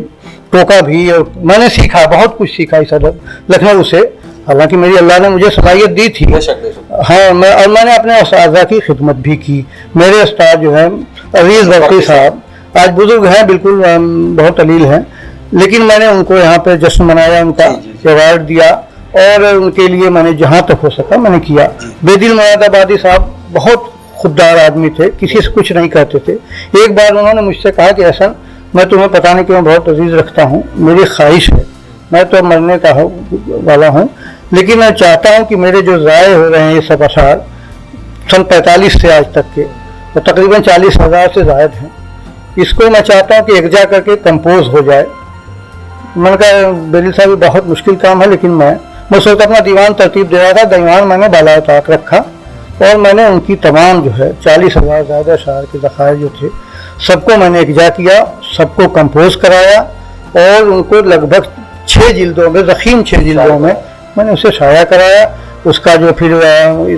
टोका भी और मैंने सीखा, बहुत कुछ सीखा इस लखनऊ से। हालांकि मेरी अल्लाह ने मुझे सलाहियत दी थी, हाँ मैंने अपने उस्ताद की खिदमत भी की। मेरे उस्ताद जो हैं अजीज़ बरकी साहब आज बुजुर्ग हैं, बिल्कुल बहुत अलील हैं, लेकिन मैंने उनको यहाँ पे जश्न मनाया, उनका अवार्ड दिया और उनके लिए मैंने जहाँ तक हो सका मैंने किया। बेदिल मुरादाबादी साहब बहुत खुददार आदमी थे, किसी से कुछ नहीं कहते थे। एक बार उन्होंने मुझसे कहा कि हसन मैं तुम्हें पता नहीं क्यों बहुत अजीज़ रखता हूँ, मेरी ख्वाहिश है, मैं तो मरने का वाला हूँ, लेकिन मैं चाहता हूँ कि मेरे जो ज़ाये हो रहे हैं ये सब अशार सन 45 से आज तक के वो तकरीबन 40,000 से ज़ायद हैं, इसको मैं चाहता हूँ कि एकजा करके कंपोज हो जाए। मैंने कहा बेदिल साहब बहुत मुश्किल काम है, लेकिन मैं सोचता अपना दीवान तरतीब दे रहा था, दीवान मैंने बालाए ताक रखा और मैंने उनकी तमाम जो है 40,000 ज़्यादा शायर के ज़खायर जो थे सबको मैंने एकजा किया, सबको कंपोज कराया और उनको लगभग 6 जिल्दों में ज़ख़ीम 6 जिल्दों में मैंने उसे शाया कराया। उसका जो फिर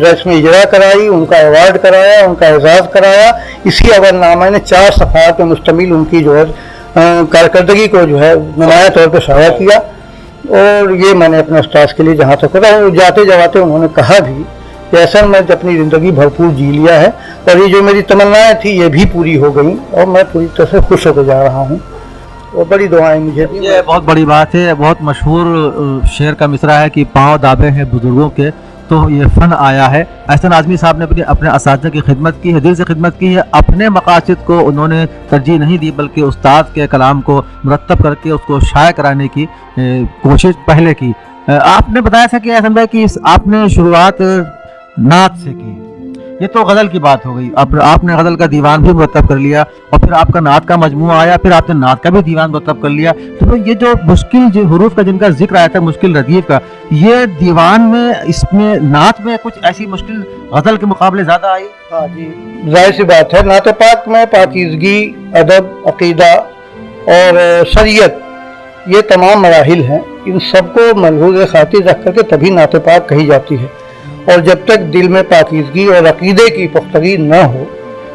रस्म इजरा कराई, उनका अवार्ड कराया, उनका एजाज़ कराया। इसी अवरनामा ने 4 सफ़ा पे मुश्तमिल उनकी जो है कारकर्दगी को जो है नुमाया तौर पर शाया किया। और ये मैंने अपने उस्ताद के लिए जहाँ तक होता है, जाते जाते उन्होंने कहा भी कि ऐसा मैं अपनी ज़िंदगी भरपूर जी लिया है और ये जो मेरी तमन्नाएं थी ये भी पूरी हो गई और मैं पूरी तरह से खुश होकर जा रहा हूँ। और बड़ी दुआएं मुझे दी। ये बहुत बड़ी बात है। बहुत मशहूर शेर का मिसरा है कि पाँव दाबे हैं बुजुर्गों के तो ये फ़न आया है। एहसन आज़मी साहब ने अपने असातिज़ा की खिदमत की है, दिल से खिदमत की है। अपने मकासद को उन्होंने तरजीह नहीं दी बल्कि उस्ताद के कलाम को मुरत्तब करके उसको शाया कराने की कोशिश पहले की। आपने बताया था कि एहसन भाई कि आपने शुरुआत नात से की, ये तो गज़ल की बात हो गई। अब आपने गज़ल का दीवान भी मुरत्तब कर लिया और फिर आपका नात का मजमूआ आया, फिर आपने नात का भी दीवान मुरत्तब कर लिया। तो ये जो मुश्किल जो हुरूफ का जिनका जिक्र आया था, मुश्किल रदीफ का, ये दीवान में इसमें नात में कुछ ऐसी मुश्किल गज़ल के मुकाबले ज़्यादा आई? हाँ जी, जाहिर सी बात है। नात पाक में पाकीज़गी, अदब, अक़ीदा और शरीयत ये तमाम मराहिल हैं। इन सबको मलहूज़ खातिर रख करके तभी नात पाक कही जाती है। और जब तक दिल में पाकीज़गी और अक़ीदे की पुख्तगी न हो,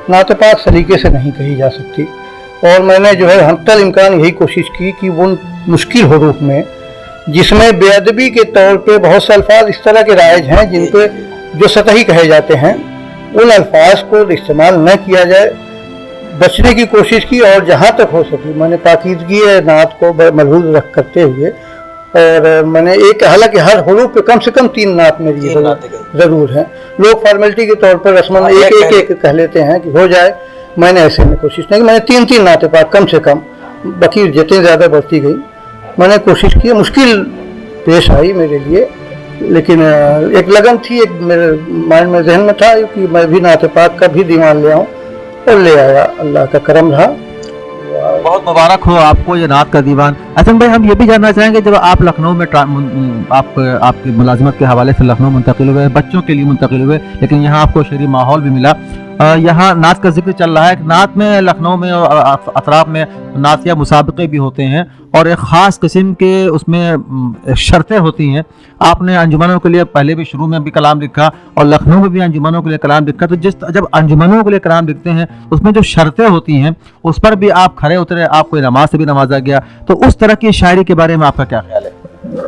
नात पाक सलीके से नहीं कही जा सकती। और मैंने जो है हत्तल इम्कान यही कोशिश की कि वो मुश्किल हुरूफ में जिसमें बेअदबी के तौर पे बहुत से अल्फाज इस तरह के राइज हैं जिन पे जो सतही कहे जाते हैं, उन अल्फाज को इस्तेमाल न किया जाए, बचने की कोशिश की। और जहाँ तक हो सके मैंने पाकीज़गी नात को मलहूज़ रख करते हुए, और मैंने एक, हालांकि हर हुरूफ पे कम से कम 3 नात मेरी ज़रूर हैं। लोग फॉर्मेलिटी के तौर पर रस्मन एक कह लेते हैं कि हो जाए, मैंने ऐसे में कोशिश नहीं की। मैंने 3 नात पाक कम से कम, बाकी जितनी ज़्यादा बढ़ती गई मैंने कोशिश की। मुश्किल पेश आई मेरे लिए, लेकिन एक लगन थी, एक मेरे माइंड में जहन में था कि मैं भी नात पाक का भी दीवान ले आऊँ, और ले आया। अल्लाह का करम रहा। बहुत मुबारक हो आपको ये नात का दीवान। हसन भाई, हम ये भी जानना चाहेंगे, जब आप लखनऊ में आपकी मुलाजिमत के हवाले से लखनऊ मुंतकिल हुए, बच्चों के लिए मुंतकिल हुए, लेकिन यहाँ आपको शहरी माहौल भी मिला। यहाँ नात का जिक्र चल रहा है। नात में लखनऊ में और अतराफ में नातिया मुसाबके भी होते हैं और एक ख़ास किस्म के उसमें शर्तें होती हैं। आपने अंजुमनों के लिए पहले भी शुरू में भी कलाम लिखा और लखनऊ में भी अंजुमनों के लिए कलाम लिखा। तो जब अंजुमनों के लिए कलाम लिखते हैं उसमें जो शर्तें होती हैं उस पर भी आप खरे उतरे, आपको नमाज से भी नवाजा गया। तो उस तरह की शायरी के बारे में आपका क्या ख्याल है?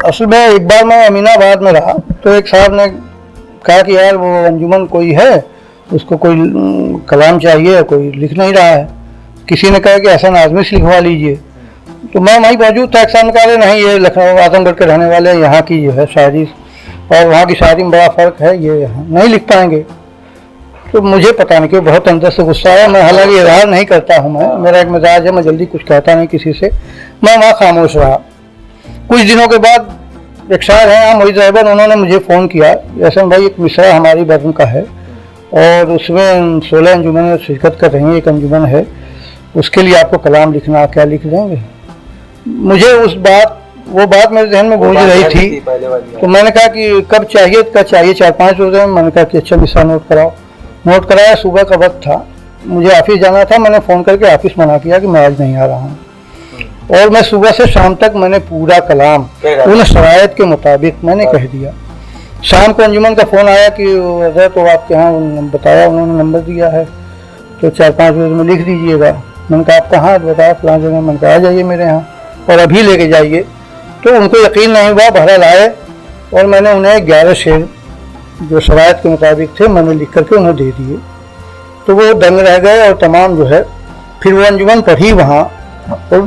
असल में एक बार मैं अमीनाबाद में रहा तो एक साहब ने कहा कि यार वो अंजुमन कोई है, उसको कोई कलाम चाहिए, कोई लिख नहीं रहा है। किसी ने कहा कि हसन आज़मी से लिखवा लीजिए। तो मैं वहीं मौजूद था। एक साहब ने कहा नहीं, ये लखनऊ आजमगढ़ के रहने वाले, यहाँ की जो है शायरी और वहाँ की शायरी में बड़ा फ़र्क है, ये यहाँ नहीं लिख पाएंगे। तो मुझे पता नहीं क्यों बहुत अंदर से गुस्सा आया। मैं हालांकि इजहार नहीं करता हूँ, मैं, मेरा एक मिजाज है, मैं जल्दी कुछ कहता नहीं किसी से। मैं वहाँ खामोश रहा। कुछ दिनों के बाद एक शायर हैं मोहित रहबर, उन्होंने मुझे फ़ोन किया, हसन भाई एक मिसरा हमारी बज़म का है और उसमें 16 अंजुमन शिरकत कर रही हैं, एक अंजुमन है, उसके लिए आपको कलाम लिखना, क्या लिख देंगे? मुझे वो बात मेरे जहन में गूंज रही थी। तो मैंने कहा कि कब चाहिए? का चाहिए 4-5 रोज़ में। मैंने कहा कि अच्छा मिसरा नोट कराओ। नोट कराया। सुबह का वक्त था, मुझे ऑफिस जाना था। मैंने फ़ोन करके ऑफिस मना किया कि मैं आज नहीं आ रहा हूँ। और मैं सुबह से शाम तक मैंने पूरा कलाम उन शराइत के मुताबिक मैंने कह दिया। शाम को अंजुमन का फ़ोन आया कि हज़रत तो आपके यहाँ बताया, उन्होंने नंबर दिया है, तो 4-5 रोज़ में लिख दीजिएगा। मैंने कहा आप कहाँ बताया? फलां जगह। मैंने कहा आ जाइए मेरे यहाँ और अभी लेके जाइए। तो उनको यकीन नहीं हुआ, बहरहाल आए और मैंने उन्हें 11 शेर जो शराइत के मुताबिक थे मैंने लिख करके उन्हें दे दिए। तो वो दंग रह गए और तमाम जो है फिर वो अंजुमन पढ़ी वहाँ, और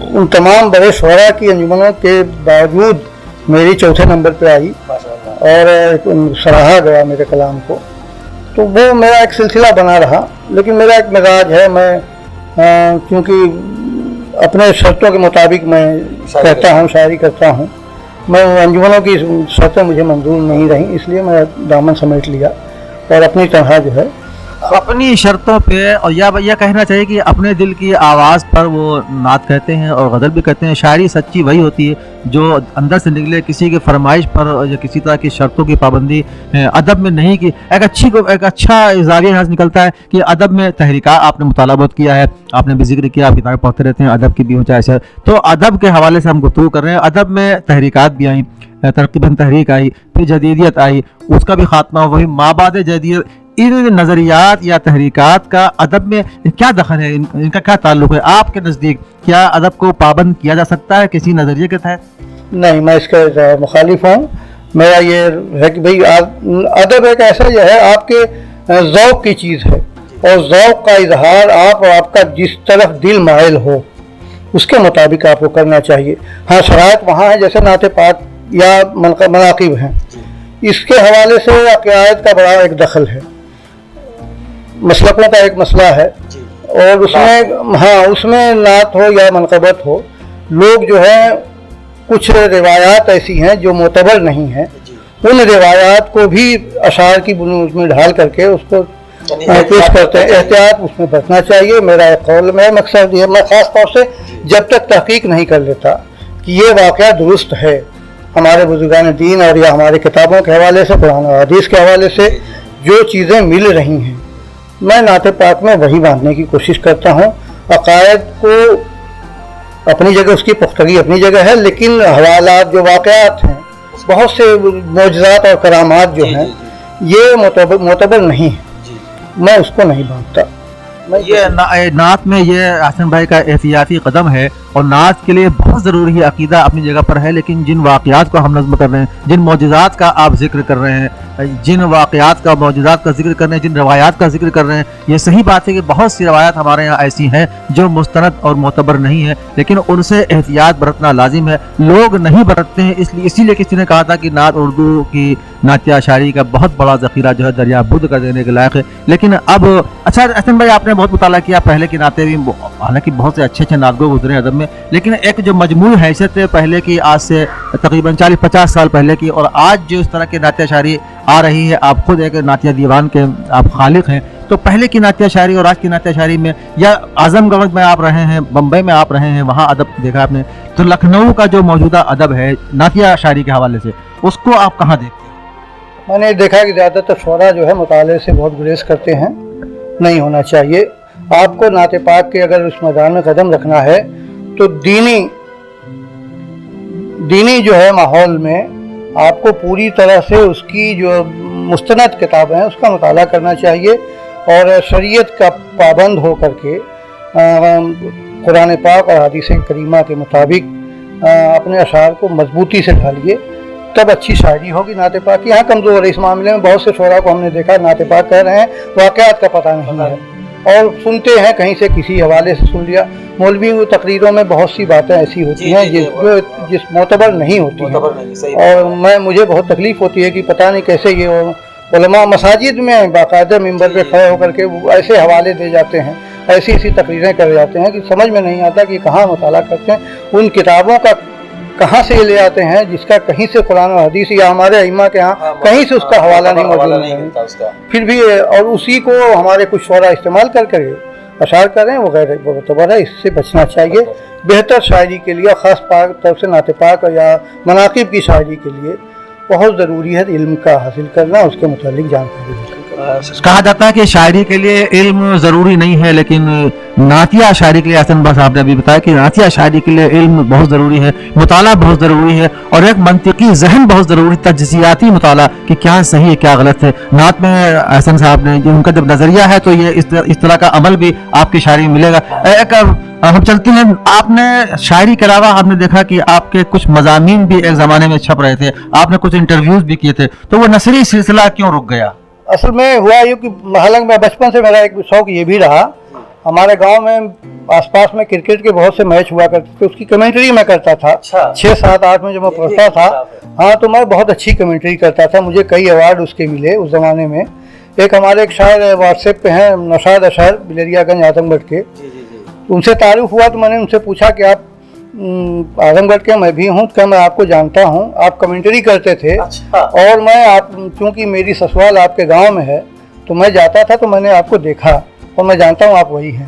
उन तमाम बड़े शुरा की अंजुमनों के बावजूद मेरी 4थे नंबर पे आई और सराहा गया मेरे कलाम को। तो वो मेरा एक सिलसिला बना रहा। लेकिन मेरा एक मिजाज है, मैं क्योंकि अपने शर्तों के मुताबिक मैं कहता हूँ, शायरी करता हूँ। मैं अंजुमनों की शर्तें मुझे मंजूर नहीं रहीं, इसलिए मैं दामन समेट लिया और अपनी तरह जो है अपनी शर्तों पे, और या कहना चाहिए कि अपने दिल की आवाज़ पर वो नात कहते हैं और गज़ल भी कहते हैं। शायरी सच्ची वही होती है जो अंदर से निकले, किसी की फरमाइश पर या किसी तरह की शर्तों की पाबंदी अदब में नहीं की। एक अच्छा जाविया यहाँ से निकलता है कि अदब में तहरीका आपने मुताला बहुत किया है, आपने भी जिक्र किया, आप किताबें पढ़ते रहते हैं, अदब की भी हो चाहे शहर, तो अदब के हवाले से हम गुफ्तगू कर रहे हैं। अदब में तहरीकात भी आई, तरकीबन तहरीक आई, फिर जदीदियत आई, उसका भी खात्मा, वही माबाद जदीद। इन नज़रियात या तहरीकात का अदब में क्या दखल है, इनका क्या ताल्लुक़ है आपके नज़दीक? क्या अदब को पाबंद किया जा सकता है किसी नज़रिए के तहत? नहीं, मैं इसका मुखालिफ हूँ। मेरा ये है कि भाई अदब एक ऐसा जो है आपके ज़ौक़ की चीज़ है, और ज़ौक़ का इजहार आप और आपका जिस तरफ दिल माइल हो उसके मुताबिक आपको करना चाहिए। हाँ, शराइत वहाँ है जैसे नाते पाक या मनाक़िब हैं, इसके हवाले से अक़ायद का बड़ा एक दखल है, मसलकों का एक मसला है, और उसमें हाँ उसमें नात हो या मनक़बत हो, लोग जो है कुछ रिवायात ऐसी हैं जो मोतबर नहीं हैं, उन रिवायात को भी अशार की बुनियाद में ढाल करके उसको पेश करते हैं। एहतियात उसमें बरतना चाहिए। मेरा एक कौल में मकसद ये, मैं ख़ास तौर से जब तक तहक़ीक़ नहीं कर लेता कि ये वाक़या दुरुस्त है हमारे बुजुर्गान दीन और या हमारे किताबों के हवाले से, कुरान और हदीस के हवाले से जो चीज़ें मिल रही हैं, मैं नाते पाक में वही बांधने की कोशिश करता हूँ। अक़ायद को अपनी जगह, उसकी पुख्तगी अपनी जगह है, लेकिन हवालात जो वाक़यात हैं, बहुत से मौजज़ात और करामात जो हैं, ये मोतबर नहीं है, मैं उसको नहीं बांधता। ये नात में ये हसन भाई का एहतियाती कदम है, और नात के लिए बहुत ज़रूरी है, अकीदा अपनी जगह पर है, लेकिन जिन वाक़यात को हम नज़्म कर रहे हैं, जिन मौजज़ात का आप जिक्र कर रहे हैं, जिन वाक़यात का मौजज़ात का जिक्र कर रहे हैं, जिन रवायात का जिक्र कर रहे हैं, ये सही बात है कि बहुत सी रवायात हमारे यहाँ ऐसी हैं जो मुस्तनद और मोतबर नहीं है, लेकिन उनसे एहतियात बरतना लाजिम है। लोग नहीं बरतते हैं, इसीलिए किसी ने कहा था कि नात उर्दू की नातिया शायरी का बहुत बड़ा ज़ख़ीरा जो है दरिया बुद्ध कर देने के लायक है। लेकिन अब अच्छा हसन भाई, आपने बहुत मुताला किया, पहले की नाते भी हालांकि बहुत से अच्छे नातगो गुजरे अदब में, लेकिन एक जो मजमूई हैसियत है पहले की, आज से तकरीबन 40-50 साल पहले की, और आज जो इस तरह की नातिया शायरी आ रही है, आप खुद एक नातिया दीवान के आप खालिक हैं, तो पहले की नातिया शायरी और आज की नातिया शायरी में, या आजमगढ़ में आप रहे हैं, बम्बई में आप रहे हैं, वहाँ अदब देखा आपने, तो लखनऊ का जो मौजूदा अदब है नातिया शायरी के हवाले से, उसको आप कहाँ देखते हैं? मैंने देखा कि ज़्यादातर शोरा जो है मुताले से बहुत गुरेज करते हैं, नहीं होना चाहिए। आपको नाते पाक के अगर उस मैदान में कदम रखना है तो दीनी जो है माहौल में आपको पूरी तरह से उसकी जो मुस्तनद किताबें हैं उसका मुताला करना चाहिए, और शरीयत का पाबंद हो करके कुरान पाक और हदीस करीमा के मुताबिक अपने अशार को मजबूती से ढालिए, तब अच्छी शायरी होगी। नाते पाक यहाँ कमज़ोर है इस मामले में, बहुत से शोरा को हमने देखा नाते पाक कह रहे हैं, वाक़यात का पता नहीं है, और सुनते हैं कहीं से किसी हवाले से सुन लिया। मौलवी तकरीरों में बहुत सी बातें ऐसी होती हैं जिस मोतबर नहीं होती हैं, और मुझे बहुत तकलीफ़ होती है कि पता नहीं कैसे ये उलमा मसाजिद में बाकायदा मिंबर पे खड़े होकर के वो ऐसे हवाले दे जाते हैं, ऐसी तकरीरें कर जाते हैं कि समझ में नहीं आता कि कहाँ मुताला करते हैं, उन किताबों का कहाँ से ले आते हैं जिसका कहीं से कुरान और हदीस या हमारे अइम्मा के यहाँ कहीं से उसका हवाला नहीं मौजूद है, फिर भी और उसी को हमारे कुछ शोरा इस्तेमाल करके अशार कर रहे हैं, वो गैर मोतबर है। इससे बचना चाहिए। बेहतर शायरी के लिए, ख़ास तौर से नाते पाक या मनाक़िब की शायरी के लिए बहुत ज़रूरी है इल्म का हासिल करना, उसके मुतालिक जानकारी हासिल करना। कहा जाता है कि शायरी के लिए इल्म ज़रूरी नहीं है, लेकिन नातिया शायरी के लिए, हसन भाई साहब ने अभी बताया कि नातिया शायरी के लिए इल्म बहुत ज़रूरी है, मुताला बहुत ज़रूरी है, और एक मंतिकी जहन बहुत ज़रूरी, तजज़ियाती मुताला कि क्या सही है क्या गलत है। नात में हसन साहब ने जो उनका जब नज़रिया है तो ये इस तरह का अमल भी आपकी शायरी में मिलेगा। हम चलते हैं, आपने शायरी के अलावा आपने देखा कि आपके कुछ मज़ामीन भी एक ज़माने में छप रहे थे, आपने कुछ इंटरव्यूज़ भी किए थे, तो वो नसरी सिलसिला क्यों रुक गया? असल में हुआ ये कि हालांकि मैं बचपन से मेरा एक शौक़ ये भी रहा, हमारे गांव में आसपास में क्रिकेट के बहुत से मैच हुआ करते थे, उसकी कमेंट्री मैं करता था। 6, 7, 8 में जब मैं पढ़ता था, हाँ, तो मैं बहुत अच्छी कमेंट्री करता था, मुझे कई अवार्ड उसके मिले उस ज़माने में। एक हमारे एक शायर व्हाट्सएप पे हैं, नौशाद अशहर, बिलरियागंज आजमगढ़ के, उनसे तारुफ हुआ तो मैंने उनसे पूछा कि आप आजमगढ़ के, मैं भी हूँ, क्या मैं आपको जानता हूँ, आप कमेंट्री करते थे, और मैं आप चूँकि मेरी ससुराल आपके गांव में है तो मैं जाता था तो मैंने आपको देखा और मैं जानता हूँ आप वही हैं,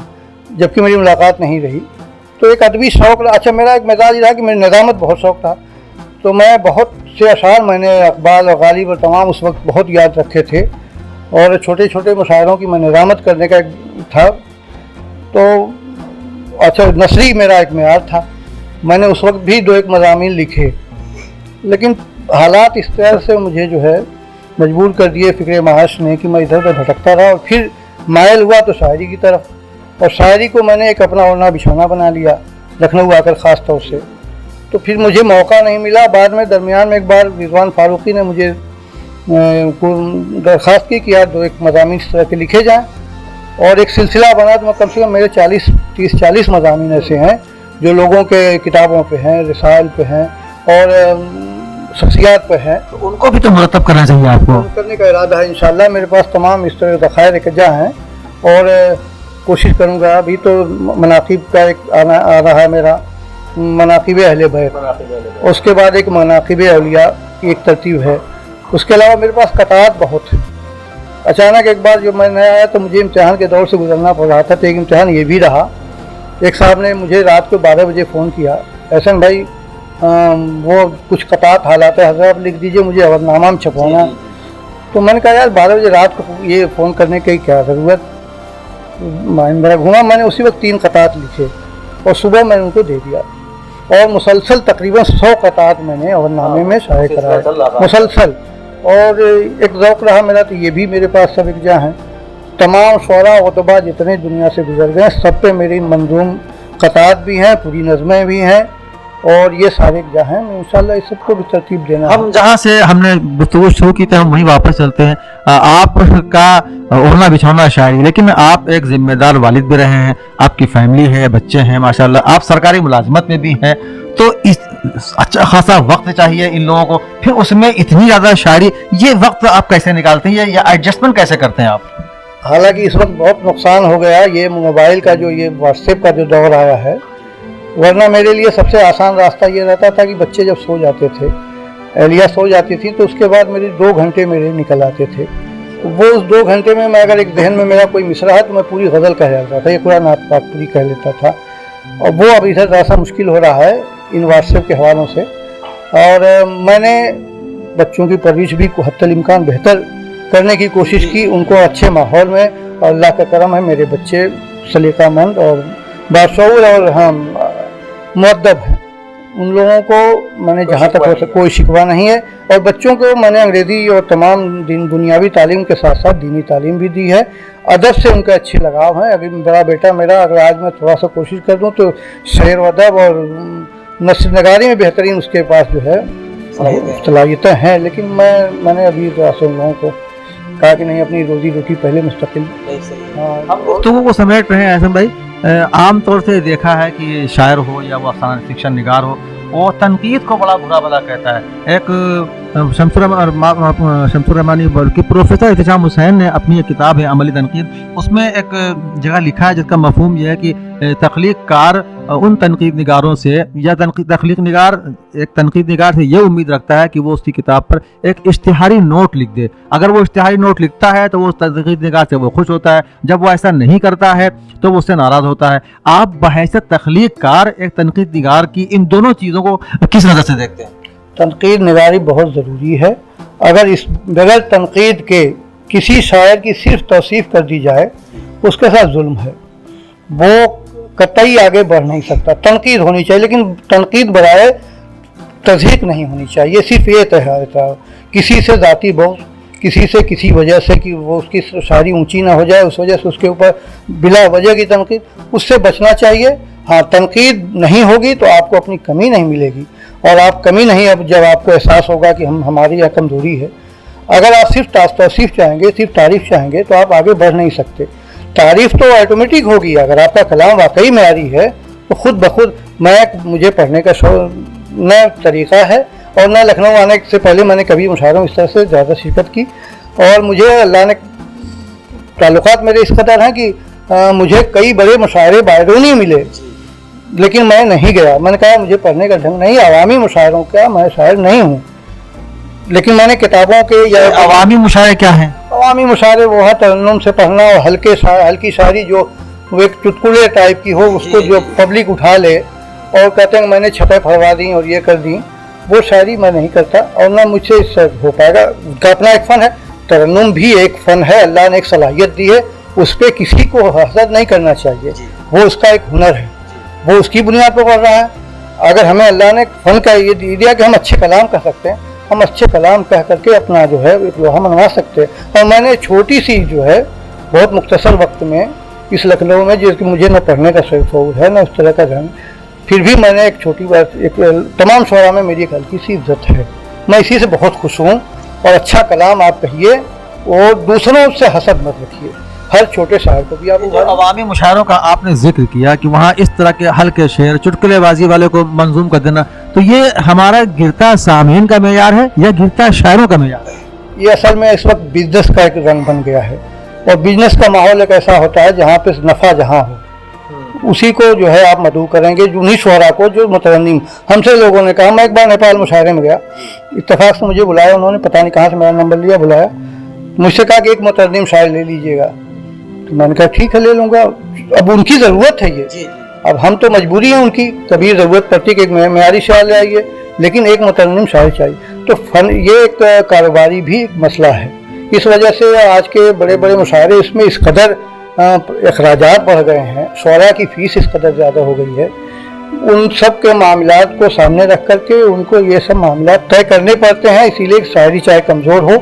जबकि मेरी मुलाकात नहीं रही। तो एक अदबी शौक़, अच्छा मेरा एक मिजाज रहा कि मेरी निज़ामत बहुत शौक़ था, तो मैं बहुत से अशार मैंने अक़बाल और गालिब और तमाम उस वक्त बहुत याद रखे थे, और छोटे छोटे मुशायरों की मैं निज़ामत करने का एक था। तो अच्छा नसरी मेरा एक मेयार था, मैंने उस वक्त भी 2-1 मज़ामीन लिखे, लेकिन हालात इस तरह से मुझे जो है मजबूर कर दिए फ़िक्र माश ने कि मैं इधर उधर भटकता रहा, और फिर मायल हुआ तो शायरी की तरफ, और शायरी को मैंने एक अपना ओढ़ना बिछौना बना लिया लखनऊ आकर ख़ास तौर से। तो फिर मुझे मौका नहीं मिला। बाद में दरमियान में एक बार रिजवान फारूकी ने मुझे दरख्वास्त की कि यार 2-1 मज़ामीन इस तरह के लिखे जाएँ, और एक सिलसिला बना। तो कम से कम मेरे 30-40 मज़ामीन ऐसे हैं जो लोगों के किताबों पे हैं, रिसाइल पे हैं और शख्सियात पे हैं। तो उनको भी तो मुरतब करना चाहिए आपको। करने का इरादा है इंशाल्लाह। मेरे पास तमाम इस तरह ज़खायर इकट्ठा हैं और कोशिश करूँगा। अभी तो मनाक़िब का एक आ रहा है मेरा, मनाक़िब अहले बैत, उसके बाद एक मनाक़िब औलिया की एक तरतीब है। उसके अलावा मेरे पास कतात बहुत है। अचानक एक बार जब मैं नया आया तो मुझे इम्तिहान के दौर से गुजरना पड़ रहा था, तो एक इम्तिहान ये भी रहा। एक साहब ने मुझे रात को 12 बजे फ़ोन किया, एहसन भाई वो कुछ कतात हालात है, हज़रत आप लिख दीजिए, मुझे अवधनामा में छपवाना। तो मैंने कहा यार 12 बजे रात को ये फ़ोन करने की क्या ज़रूरत। मेरा घूमा, मैंने उसी वक्त 3 कतात लिखे और सुबह मैंने उनको दे दिया, और मुसलसल तकरीबन 100 कतात मैंने अवधनामे में शाये कराए मुसलसल। और एक ज़ौक़ रहा मेरा, तो ये भी मेरे पास सब इकजा हैं। तमाम शुअरा उतबा जितने दुनिया से गुजर गए सब पे मेरी मंजूम कतात भी हैं, पूरी नज़में भी हैं, और ये सारे इकजा हैं। मैं इंशाल्लाह इस सबको भी तरतीब देना। हम जहाँ से हमने गुफ्तगू शुरू की थी हम वहीं वापस चलते हैं। आपका ओढ़ना बिछौना शायरी, लेकिन आप एक जिम्मेदार वालिद भी रहे हैं, आपकी फैमिली है, बच्चे हैं माशाल्लाह, आप सरकारी मुलाजमत में भी हैं, तो इस अच्छा खासा वक्त चाहिए इन लोगों को, फिर उसमें इतनी ज़्यादा शायरी, ये वक्त आप कैसे निकालते हैं या एडजस्टमेंट कैसे करते हैं आप? हालांकि इस वक्त बहुत नुकसान हो गया ये मोबाइल का, जो ये व्हाट्सएप का जो दौर आया है, वरना मेरे लिए सबसे आसान रास्ता ये रहता था कि बच्चे जब सो जाते थे, एहलिया सो जाती थी, तो उसके बाद मेरे 2 घंटे मेरे निकल आते थे। तो वो उस 2 घंटे में मैं अगर एक जहन में मेरा कोई मिसरा है तो मैं पूरी गज़ल कह जाता था, ये कुरान नात पाक पूरी कह लेता था। और वो अब इधर ज़रा सा मुश्किल हो रहा है इन व्हाट्सएप के हवालों से। और मैंने बच्चों की परवरिश भी हद्दल इम्कान बेहतर करने की कोशिश की, उनको अच्छे माहौल में, और अल्लाह का करम है मेरे बच्चे सलीकामंद और बाशऊर और हम मुअद्दब हैं। उन लोगों को मैंने जहाँ तक हो सके कोई शिकवा नहीं है, और बच्चों को मैंने अंग्रेज़ी और तमाम दुनियावी तालीम के साथ साथ दीनी तालीम भी दी है। अदब से उनका अच्छे लगाव है। अभी बड़ा बेटा मेरा, अगर आज मैं थोड़ा सा कोशिश कर दूँ तो शेर व अदब और नस्र नगारी में बेहतरीन उसके पास जो है सलाहियतें हैं, लेकिन मैंने अभी उन लोगों को कहा कि नहीं, अपनी रोजी रोटी पहले मुस्तकिल। तो वो समेट रहे हैं एहसन भाई। आम तौर से देखा है कि शायर हो या वो अफसाना फिक्शन निगार हो, वो तनकीद को बड़ा बुरा भला कहता है। एक शमसुर रहमानी बल्कि प्रोफेसर एहतशाम हुसैन ने अपनी एक किताब है अमली तनकीद, उसमें एक जगह लिखा है जिसका मफहूम यह है कि तख्लीक कार उन तनकीद निगारों से या तख्लीक निगार एक तनकीद निगार से ये उम्मीद रखता है कि वो उसकी किताब पर एक इश्तिहारी नोट लिख दे। अगर वो इश्तिहारी नोट लिखता है तो वो तनकीद निगार से वो खुश होता है, जब वो ऐसा नहीं करता है तो वो उससे नाराज़ होता है। आप बहैसियत तख्लीक कार एक तनकीद निगार की इन दोनों चीज़ों को किस नज़र से देखते हैं? तनकीद निगारी बहुत ज़रूरी है। अगर इस बगैर तनकीद के किसी शायर की सिर्फ तौसीफ़ कर दी जाए उसके साथ जुल्म है, वो कतई आगे बढ़ नहीं सकता। तनकीद होनी चाहिए, लेकिन तनकीद बराए तज़हीक नहीं होनी चाहिए। सिर्फ ये तहता किसी से ज़ाती बोझ, किसी से किसी वजह से कि वो उसकी शायरी ऊंची ना हो जाए, उस वजह से उसके ऊपर बिला वजह की तनकीद, उससे बचना चाहिए। हाँ, तनकीद नहीं होगी तो आपको अपनी कमी नहीं मिलेगी, और आप कमी नहीं, अब जब आपको एहसास होगा कि हमारी यह कमज़ोरी है। अगर आप सिर्फ तौसीफ़ चाहेंगे, सिर्फ तारीफ़ चाहेंगे तो आप आगे बढ़ नहीं सकते। तारीफ़ तो ऑटोमेटिक होगी। अगर आपका कलाम वाकई मेयारी है तो खुद ब खुद मुझे पढ़ने का न तरीक़ा है, और न लखनऊ आने से पहले मैंने कभी मुशायरों इस तरह से ज़्यादा शिरकत की, और मुझे अल्लाह ने ताल्लुकात मेरे इस कदर हैं कि मुझे कई बड़े मुशायरे बैरूनी मिले, लेकिन मैं नहीं गया। मैंने कहा मुझे पढ़ने का ढंग नहीं, अवामी मुशायरों का मैं शायर नहीं हूँ। लेकिन मैंने किताबों के या अवामी मुशायरे क्या हैं? अवामी मुशायरे वो है तरन्नुम से पढ़ना और हल्की शायरी जो वो एक चुटकुले टाइप की हो, उसको जो पब्लिक उठा ले और कहते हैं मैंने छतें फरवा दी और ये कर दी, वो शायरी मैं नहीं करता और ना मुझसे इससे हो पाएगा। उनका अपना एक फ़न है, तरन्नुम भी एक फ़न है, अल्लाह ने एक सलाहियत दी है, उस पर किसी को हसद नहीं करना चाहिए, वो उसका एक हुनर है, वो उसकी बुनियाद पर पढ़ रहा है। अगर हमें अल्लाह ने फ़न का ये दिया कि हम अच्छे कलाम कह सकते हैं, हम अच्छे कलाम कह करके अपना जो है एक लोहा मनवा सकते हैं। और मैंने छोटी सी जो है बहुत मुख्तसर वक्त में इस लखनऊ में, जिसकी मुझे न पढ़ने का शौक है न उस तरह का ध्यान, फिर भी मैंने एक छोटी बात, एक तमाम शोरा में मेरी एक हल्की सी इज्जत है, मैं इसी से बहुत खुश हूँ। और अच्छा कलाम आप कहिए और दूसरों से हसद मत रखिए, हर छोटे शायर को भी आप जो अवामी मुशायरों का आपने जिक्र किया कि वहाँ इस तरह के हल्के शेर चुटकुलेबाजी वाले को मंजूम कर देना, तो ये हमारा गिरता सामीन का मेयार है या गिरता शायरों का मेयार है? ये असल में इस वक्त बिजनेस का एक रंग बन गया है और बिजनेस का माहौल एक ऐसा होता है जहाँ पे नफ़ा जहाँ हो उसी को जो है आप मदऊ करेंगे, जो उन्हीं शोरा को जो मुतरन्निम। हमसे लोगों ने कहा, मैं एक बार नेपाल मुशायरे में गया, इत्तेफाक से मुझे बुलाया उन्होंने, पता नहीं कहाँ से मेरा नंबर लिया, बुलाया, मुझसे कहा कि एक मुतरन्निम शायर ले लीजिएगा। तो मैंने कहा ठीक है ले लूँगा, अब उनकी ज़रूरत है ये, अब हम तो मजबूरी है उनकी, कभी ज़रूरत पड़ती कि एक मेयारी शायर ले आइए, लेकिन एक मुतरन्निम शायर चाहिए। तो फन ये एक कारोबारी भी एक मसला है, इस वजह से आज के बड़े बड़े मुशायरे इसमें इस कदर अखराजात बढ़ गए हैं, शोरा की फ़ीस इस कदर ज़्यादा हो गई है, उन सब के मामलात को सामने रख करके उनको ये सब मामलात तय करने पड़ते हैं। इसीलिए शायरी चाहे कमज़ोर हो,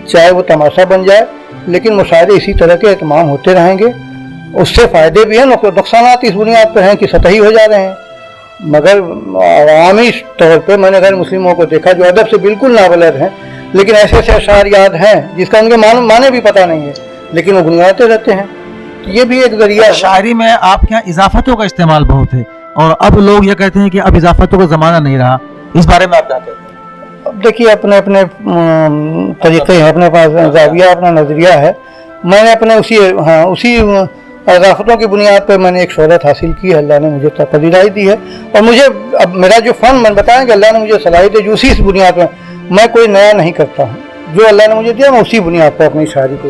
चाहे वो तमाशा बन जाए, लेकिन मुशायरे इसी तरह के एहतमाम होते रहेंगे। उससे फ़ायदे भी हैं, नुकसानात इस बुनियाद पर हैं कि सतही हो जा रहे हैं। मगर अवामी तौर पर मैंने गैर मुस्लिमों को देखा जो अदब से बिल्कुल नाबलद हैं, लेकिन ऐसे ऐसे अशार याद हैं जिसका उनके माने भी पता नहीं है, लेकिन वो गुनगुनाते रहते हैं। ये भी एक जरिया। शायरी में आपके यहाँ इजाफतों का इस्तेमाल बहुत है और अब लोग ये कहते हैं कि अब इजाफतों का ज़माना नहीं रहा, इस बारे में आप क्या कहते हैं? अब देखिए अपने अपने तरीक़े हैं, अपने पास ज़ाविया, अपना नज़रिया है। मैंने अपने उसी इजाफतों की बुनियाद पर मैंने एक शोहरत हासिल की है, अल्लाह ने मुझे पजीराई दी है। और मुझे अब मेरा जो फ़न मैंने बताया कि अल्लाह ने मुझे सलाहियत दी, उसी इस बुनियाद पर मैं कोई नया नहीं करता हूँ, जो अल्लाह ने मुझे दिया मैं उसी बुनियाद पर अपनी शायरी को।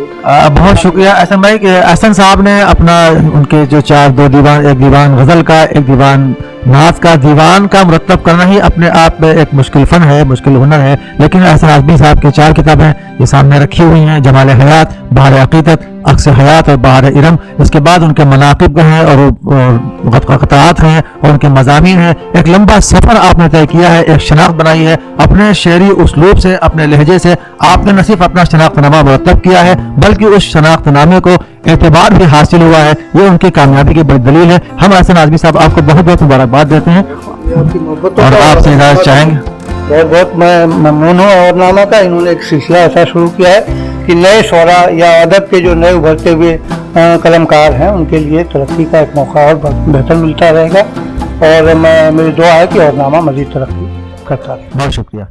बहुत शुक्रिया एहसन भाई कि एहसन साहब ने अपना उनके जो दो दीवान, एक दीवान गज़ल का, एक दीवान नात का, दीवान का मुरत्तब करना ही अपने आप में एक मुश्किल फ़न है, मुश्किल हुनर है, लेकिन एहसन आज़मी साहब की 4 किताबें ये सामने रखी हुई हैं, जमाल हयात, बहार अक़ीदत, अक्स हयात और बहार इरम। इसके बाद उनके मनाक़िब हैं और क़ताआत हैं और उनके मज़ामीन हैं। एक लंबा सफ़र आपने तय किया है, एक शनाख्त बनाई है, अपने शेरी उसलूब से, अपने लहजे से आपने न सिर्फ अपना शनाख्तनामा मुरत्तब किया है, बल्कि उस शनाख्तनामे को एतबार भी हासिल हुआ है। ये उनकी कामयाबी की बड़ी दलील है। हम एहसन आज़मी साहब आपको बहुत बहुत मुबारकबाद देते हैं और आपसे इजाज़त चाहेंगे। बहुत बहुत मैं ममनून हूँ। और नामा का इन्होंने एक सिलसिला ऐसा शुरू किया है कि नए शोरा या अदब के जो नए उभरते हुए कलमकार हैं उनके लिए तरक्की का एक मौका और बेहतर मिलता रहेगा। और मेरी दुआ है कि और नामा मज़ीद तरक्की करता रहे। बहुत शुक्रिया।